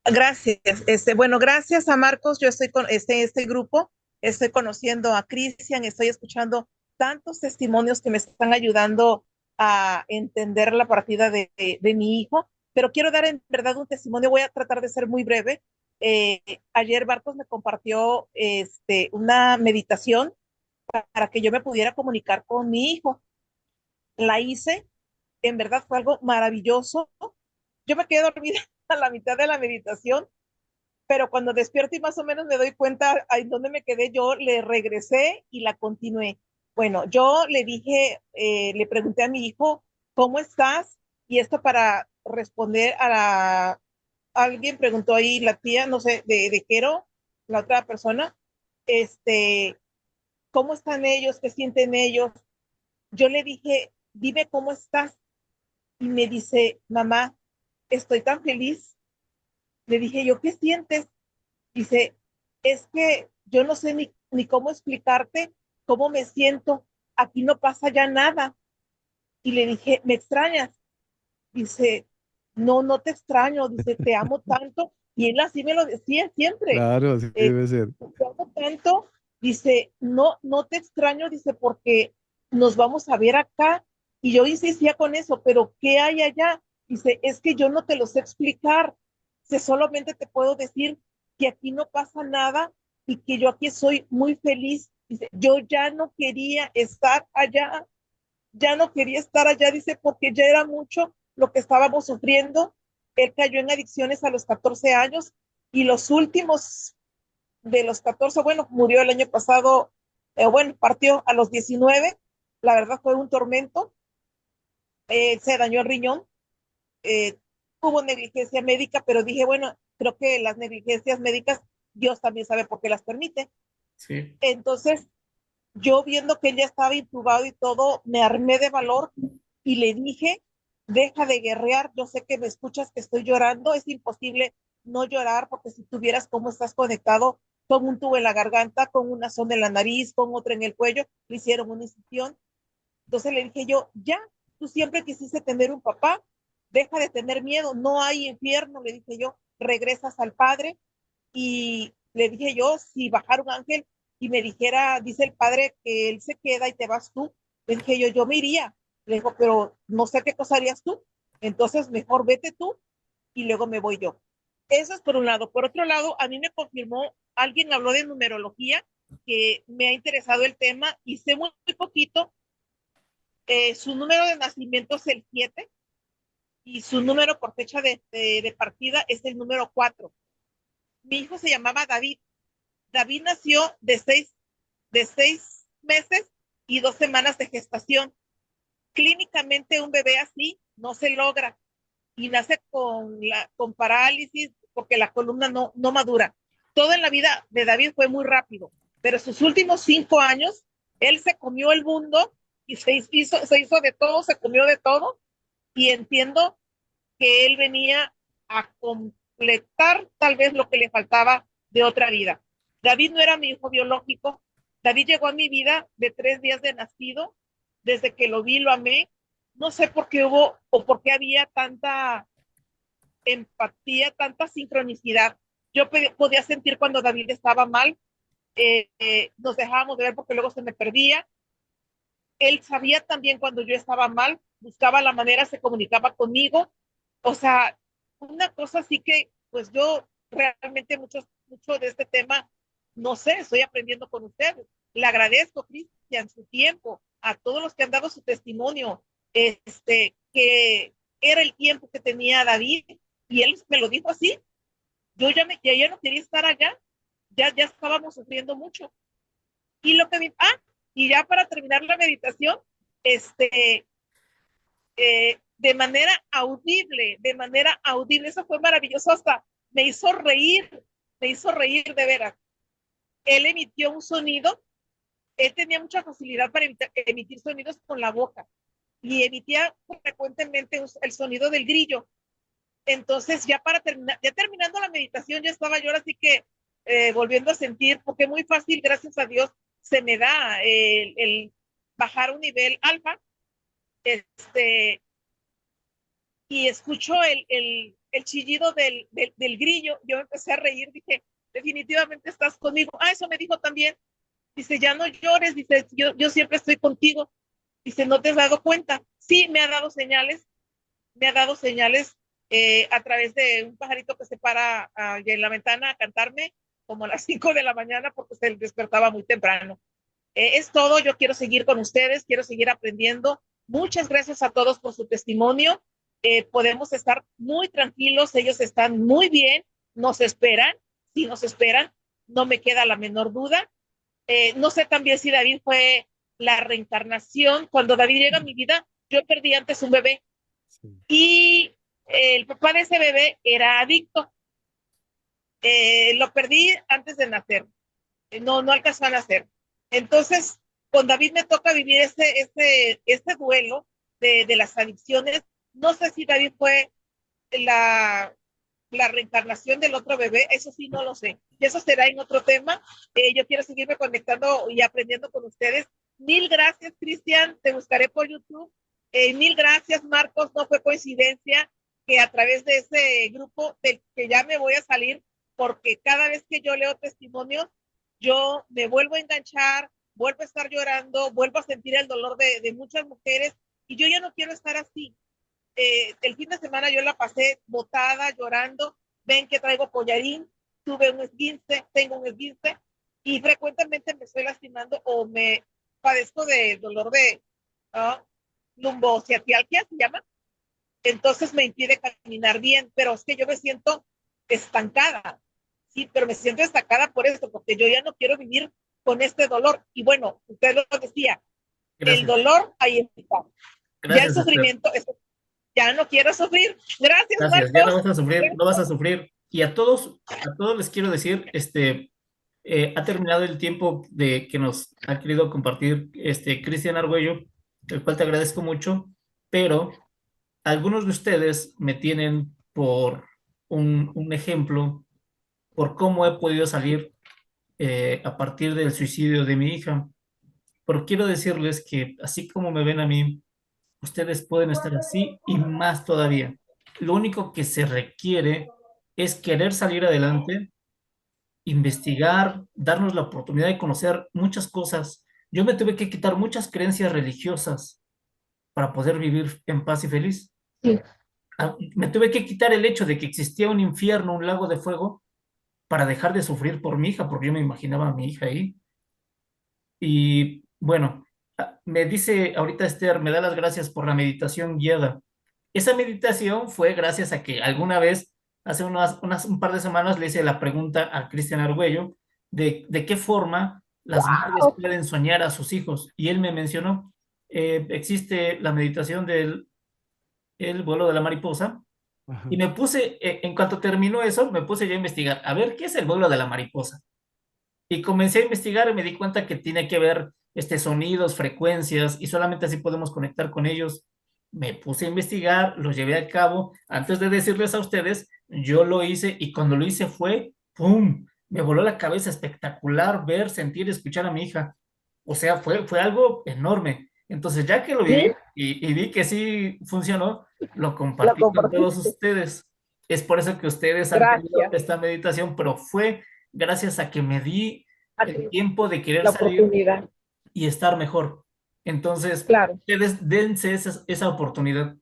Gracias. Bueno, gracias a Marcos. Yo estoy con este grupo, estoy conociendo a Cristian, estoy escuchando tantos testimonios que me están ayudando a entender la partida de mi hijo, pero quiero dar en verdad un testimonio, voy a tratar de ser muy breve. Ayer Marcos me compartió una meditación para que yo me pudiera comunicar con mi hijo. La hice, en verdad fue algo maravilloso. Yo me quedé dormida a la mitad de la meditación, pero cuando despierto y más o menos me doy cuenta en dónde me quedé, yo le regresé y la continué. Bueno, yo le dije, le pregunté a mi hijo, ¿cómo estás? Y esto para responder alguien preguntó ahí, la tía, no sé, de Quero, la otra persona, este, ¿cómo están ellos? ¿Qué sienten ellos? Yo le dije, dime cómo estás. Y me dice, mamá, estoy tan feliz. Le dije yo, ¿qué sientes? Dice, es que yo no sé ni cómo explicarte cómo me siento. Aquí no pasa ya nada. Y le dije, ¿me extrañas? Dice, no, no te extraño. Dice, te amo tanto. Y él así me lo decía siempre. Claro, así Eh, debe ser. te amo tanto. Dice, no, no te extraño. Dice, porque nos vamos a ver acá. Y yo insistía con eso, pero ¿qué hay allá? Dice, es que yo no te lo sé explicar. Dice, solamente te puedo decir que aquí no pasa nada y que yo aquí soy muy feliz. Dice, yo ya no quería estar allá, ya no quería estar allá, dice, porque ya era mucho lo que estábamos sufriendo. Él cayó en adicciones a los 14 años y los últimos de los 14, bueno, murió el año pasado, bueno, partió a los 19. La verdad fue un tormento. Se dañó el riñón, eh, hubo negligencia médica, pero dije, bueno, creo que las negligencias médicas, Dios también sabe por qué las permite. Sí, Entonces, yo viendo que él ya estaba intubado y todo, me armé de valor y le dije, deja de guerrear, yo sé que me escuchas que estoy llorando, es imposible no llorar porque si tuvieras cómo estás conectado con un tubo en la garganta, con una sonda en la nariz, con otra en el cuello, le hicieron una incisión. Entonces le dije yo, ya, tú siempre quisiste tener un papá, deja de tener miedo, no hay infierno, le dije yo, regresas al Padre. Y le dije yo, si bajara un ángel y me dijera, dice el Padre que él se queda y te vas tú, le dije yo me iría. Le digo, pero no sé qué cosa harías tú, entonces mejor vete tú y luego me voy yo. Eso es por un lado. Por otro lado, a mí me confirmó, alguien habló de numerología, que me ha interesado el tema y sé muy poquito. Su número de nacimiento es el 7 y su número por fecha de partida es el número 4. Mi hijo se llamaba David. David nació de 6 meses y 2 semanas de gestación. Clínicamente un bebé así no se logra y nace con parálisis porque la columna no madura. Todo en la vida de David fue muy rápido. pero sus últimos 5 años, él se comió el mundo y se hizo de todo, se comió de todo, y entiendo que él venía a completar tal vez lo que le faltaba de otra vida. David no era mi hijo biológico. David llegó a mi vida de 3 días de nacido. Desde que lo vi, lo amé. No sé por qué hubo o por qué había tanta empatía, tanta sincronicidad. Yo podía sentir cuando David estaba mal. Nos dejábamos de ver porque luego se me perdía. Él sabía también cuando yo estaba mal, buscaba la manera, se comunicaba conmigo. O sea, una cosa así que, pues yo realmente mucho de este tema, no sé, estoy aprendiendo con ustedes. Le agradezco, Cristian, su tiempo, a todos los que han dado su testimonio, que era el tiempo que tenía David, y él me lo dijo así. Yo ya no quería estar allá, ya estábamos sufriendo mucho. Y lo que y ya para terminar la meditación, de manera audible, eso fue maravilloso, hasta me hizo reír de veras. Él emitió un sonido, él tenía mucha facilidad para emitir sonidos con la boca, y emitía frecuentemente el sonido del grillo. Entonces, ya terminando la meditación, ya estaba yo así que volviendo a sentir, porque muy fácil, gracias a Dios, se me da el bajar un nivel alfa, y escucho el chillido del grillo. Yo empecé a reír, dije, definitivamente estás conmigo. Eso me dijo también. Dice, ya no llores, dice, yo siempre estoy contigo. Dice, ¿no te has dado cuenta? Sí, me ha dado señales a través de un pajarito que se para en la ventana a cantarme como a las 5 de la mañana porque se despertaba muy temprano. Es todo, yo quiero seguir con ustedes, quiero seguir aprendiendo. Muchas gracias a todos por su testimonio. Podemos estar muy tranquilos, ellos están muy bien, nos esperan, si nos esperan, no me queda la menor duda. No sé también si David fue la reencarnación. Cuando David llega a mi vida, yo perdí antes un bebé, y el papá de ese bebé era adicto. Lo perdí antes de nacer, no alcanzó a nacer. Entonces, con David me toca vivir este duelo de las adicciones. No sé si David fue la reencarnación del otro bebé, eso sí no lo sé. Y eso será en otro tema. Yo quiero seguirme conectando y aprendiendo con ustedes. Mil gracias, Cristian. Te buscaré por YouTube. Mil gracias, Marcos. No fue coincidencia que a través de ese grupo del que ya me voy a salir, porque cada vez que yo leo testimonios, yo me vuelvo a enganchar, vuelvo a estar llorando, vuelvo a sentir el dolor de muchas mujeres, y yo ya no quiero estar así. El fin de semana yo la pasé botada, llorando. Ven que traigo collarín, tuve un esguince, tengo un esguince, y frecuentemente me estoy lastimando o me padezco de dolor de lumbociatialgia, se llama. Entonces me impide caminar bien, pero es que yo me siento estancada. Sí, pero me siento estancada por esto, porque yo ya no quiero vivir con este dolor. Y bueno, usted lo decía, Gracias. el dolor ahí está. Ya el Gracias, sufrimiento, ya no quiero sufrir. Gracias, gracias, ya no Marcos. vas a sufrir, no vas a sufrir. Y a todos les quiero decir, ha terminado el tiempo de que nos ha querido compartir Cristian Argüello, el cual te agradezco mucho, pero algunos de ustedes me tienen por un ejemplo por cómo he podido salir a partir del suicidio de mi hija. Pero quiero decirles que así como me ven a mí, ustedes pueden estar así y más todavía. Lo único que se requiere es querer salir adelante, investigar, darnos la oportunidad de conocer muchas cosas. Yo me tuve que quitar muchas creencias religiosas para poder vivir en paz y feliz. Sí. Me tuve que quitar el hecho de que existía un infierno, un lago de fuego, para dejar de sufrir por mi hija, porque yo me imaginaba a mi hija ahí. Y bueno, me dice ahorita Esther, me da las gracias por la meditación guiada. Esa meditación fue gracias a que alguna vez, hace un par de semanas, le hice la pregunta a Cristian Argüello de qué forma las madres pueden soñar a sus hijos. Y él me mencionó, existe la meditación del el vuelo de la mariposa. Y me puse, en cuanto terminó eso, me puse yo a investigar, a ver, ¿qué es el vuelo de la mariposa? Y comencé a investigar y me di cuenta que tiene que ver sonidos, frecuencias, y solamente así podemos conectar con ellos. Me puse a investigar, lo llevé a cabo. Antes de decirles a ustedes, yo lo hice y cuando lo hice fue, ¡pum! Me voló la cabeza, espectacular ver, sentir, escuchar a mi hija. O sea, fue algo enorme. Entonces, ya que lo viví Sí, y vi que sí funcionó, lo lo compartí con todos compartiste. ustedes. Es por eso que ustedes han tenido Gracias. esta meditación, pero fue gracias a que me di A el ti, tiempo de querer la salir oportunidad. y estar mejor. Entonces, Claro. ustedes dense esa oportunidad.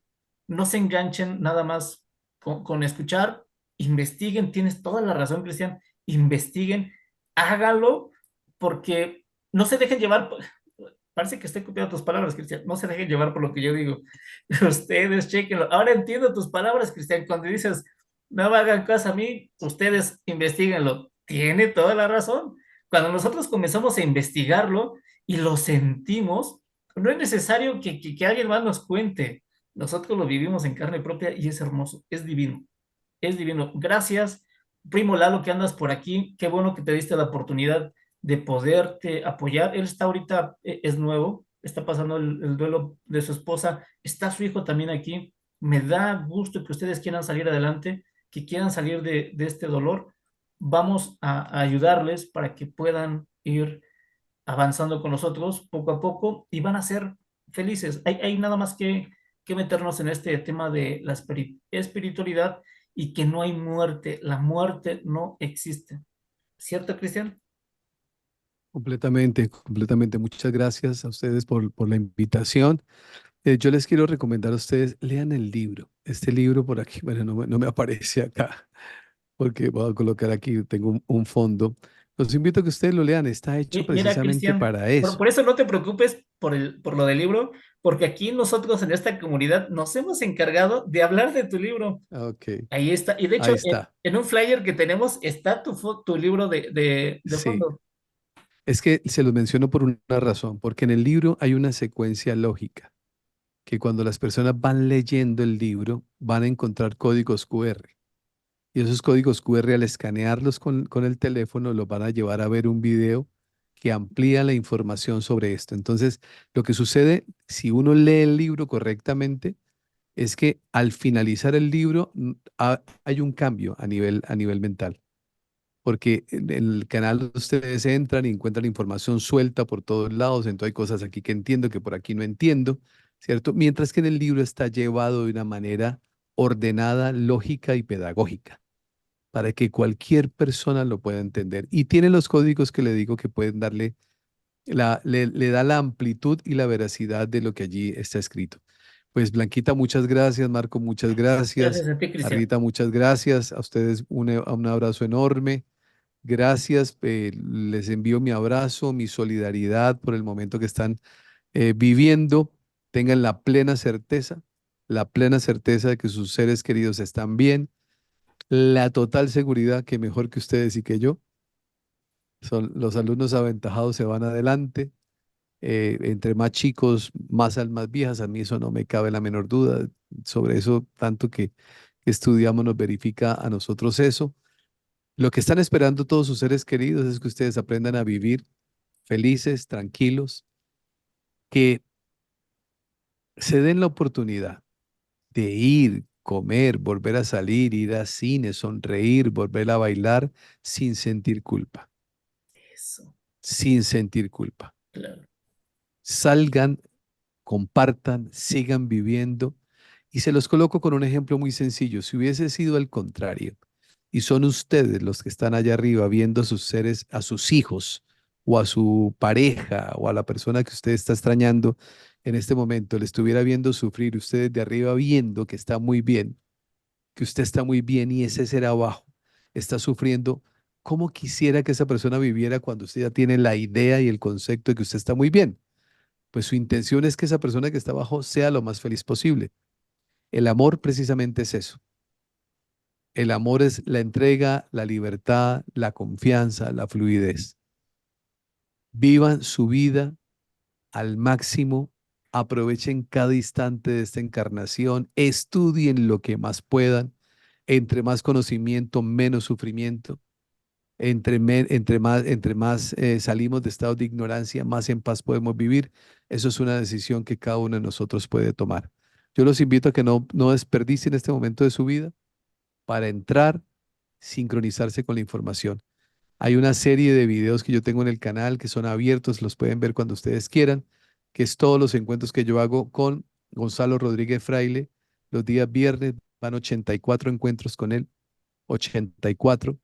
No se enganchen nada más con escuchar, investiguen, tienes toda la razón, Cristian, investiguen, hágalo, porque no se dejen llevar, parece que estoy copiando tus palabras, Cristian, no se dejen llevar por lo que yo digo. Ustedes chequenlo. Ahora entiendo tus palabras, Cristian, cuando dices, no me hagan caso a mí, ustedes investiguenlo. Tiene toda la razón. Cuando nosotros comenzamos a investigarlo y lo sentimos, no es necesario que alguien más nos cuente. Nosotros lo vivimos en carne propia y es hermoso, es divino, es divino. Gracias, primo Lalo, que andas por aquí. Qué bueno que te diste la oportunidad de poderte apoyar. Él está ahorita, es nuevo, está pasando el duelo de su esposa, está su hijo también aquí. Me da gusto que ustedes quieran salir adelante, que quieran salir de este dolor. Vamos a ayudarles para que puedan ir avanzando con nosotros poco a poco y van a ser felices. Hay nada más que meternos en este tema de la espiritualidad y que no hay muerte. La muerte no existe. ¿Cierto, Cristian? Completamente, completamente. Muchas gracias a ustedes por la invitación. Yo les quiero recomendar a ustedes, lean el libro. Este libro por aquí, bueno, no me aparece acá, porque voy a colocar aquí, tengo un fondo. Los invito a que ustedes lo lean. Está hecho Mira, precisamente Cristian, para eso. por eso no te preocupes por lo del libro, porque aquí nosotros en esta comunidad nos hemos encargado de hablar de tu libro. Ok, Ahí está. Y de hecho, ahí está. en un flyer que tenemos está tu libro de Sí, fondo. es que se los menciono por una razón, porque en el libro hay una secuencia lógica, que cuando las personas van leyendo el libro, van a encontrar códigos QR. Y esos códigos QR al escanearlos con el teléfono los van a llevar a ver un video que amplía la información sobre esto. Entonces, lo que sucede si uno lee el libro correctamente es que al finalizar el libro hay un cambio a nivel mental. Porque en el canal ustedes entran y encuentran información suelta por todos lados, entonces hay cosas aquí que entiendo, que por aquí no entiendo, ¿cierto? Mientras que en el libro está llevado de una manera ordenada, lógica y pedagógica para que cualquier persona lo pueda entender. Y tiene los códigos que le digo que pueden darle, le da la amplitud y la veracidad de lo que allí está escrito. Pues Blanquita, muchas gracias, Marco, muchas gracias, Gracias a ti, a Cristian. Rita, muchas gracias, a ustedes un abrazo enorme. Gracias, les envío mi abrazo, mi solidaridad por el momento que están viviendo. Tengan la plena certeza de que sus seres queridos están bien, la total seguridad que mejor que ustedes y que yo, son los alumnos aventajados se van adelante. Entre más chicos, más almas viejas, a mí eso no me cabe la menor duda. Sobre eso, tanto que estudiamos nos verifica a nosotros eso. Lo que están esperando todos sus seres queridos es que ustedes aprendan a vivir felices, tranquilos, que se den la oportunidad de ir, comer, volver a salir, ir a cine, sonreír, volver a bailar sin sentir culpa, Eso, sin sentir culpa. claro. Salgan, compartan, sigan viviendo. Y se los coloco con un ejemplo muy sencillo. Si hubiese sido al contrario, y son ustedes los que están allá arriba viendo a sus seres, a sus hijos, o a su pareja, o a la persona que usted está extrañando en este momento, le estuviera viendo sufrir, ustedes de arriba viendo que está muy bien, que usted está muy bien y ese ser abajo está sufriendo. ¿Cómo quisiera que esa persona viviera cuando usted ya tiene la idea y el concepto de que usted está muy bien? Pues su intención es que esa persona que está abajo sea lo más feliz posible. El amor precisamente es eso. El amor es la entrega, la libertad, la confianza, la fluidez. Vivan su vida al máximo, aprovechen cada instante de esta encarnación, estudien lo que más puedan, entre más conocimiento, menos sufrimiento. Entre más salimos de estados de ignorancia, más en paz podemos vivir. Eso es una decisión que cada uno de nosotros puede tomar. Yo los invito a que no desperdicien este momento de su vida para entrar, sincronizarse con la información. Hay una serie de videos que yo tengo en el canal que son abiertos, los pueden ver cuando ustedes quieran, que es todos los encuentros que yo hago con Gonzalo Rodríguez Fraile. Los días viernes van 84 encuentros con él, 84.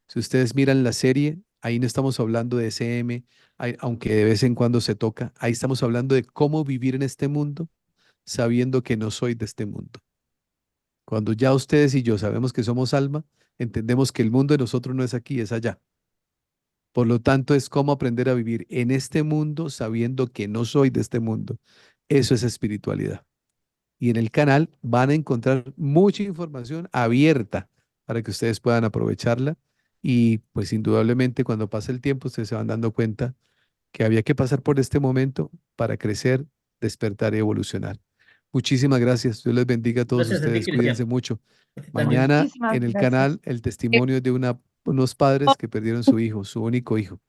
Si ustedes miran la serie, ahí no estamos hablando de SM, aunque de vez en cuando se toca, ahí estamos hablando de cómo vivir en este mundo sabiendo que no soy de este mundo. Cuando ya ustedes y yo sabemos que somos alma, entendemos que el mundo de nosotros no es aquí, es allá. Por lo tanto, es cómo aprender a vivir en este mundo sabiendo que no soy de este mundo. Eso es espiritualidad. Y en el canal van a encontrar mucha información abierta para que ustedes puedan aprovecharla. Y pues indudablemente cuando pase el tiempo, ustedes se van dando cuenta que había que pasar por este momento para crecer, despertar y evolucionar. Muchísimas gracias. Dios les bendiga a todos Gracias a ti, ustedes. Cuídense Cristian. mucho. A ti también. Mañana Muchísimas en el gracias. canal el testimonio de unos padres que perdieron su hijo, su único hijo.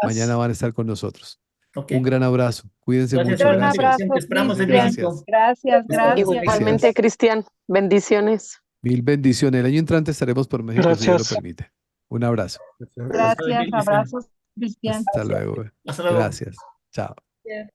Mañana van a estar con nosotros. Ok. Un gran abrazo. Cuídense Gracias, mucho. Un Gracias. abrazo, Te esperamos en Cristian. México. Gracias, gracias. Igualmente, Cristian, bendiciones. Mil bendiciones. El año entrante estaremos por México si Dios lo Gracias. permite. Un abrazo. Gracias, abrazos, Cristian. Hasta luego. Hasta luego. Gracias. Chao. Yeah.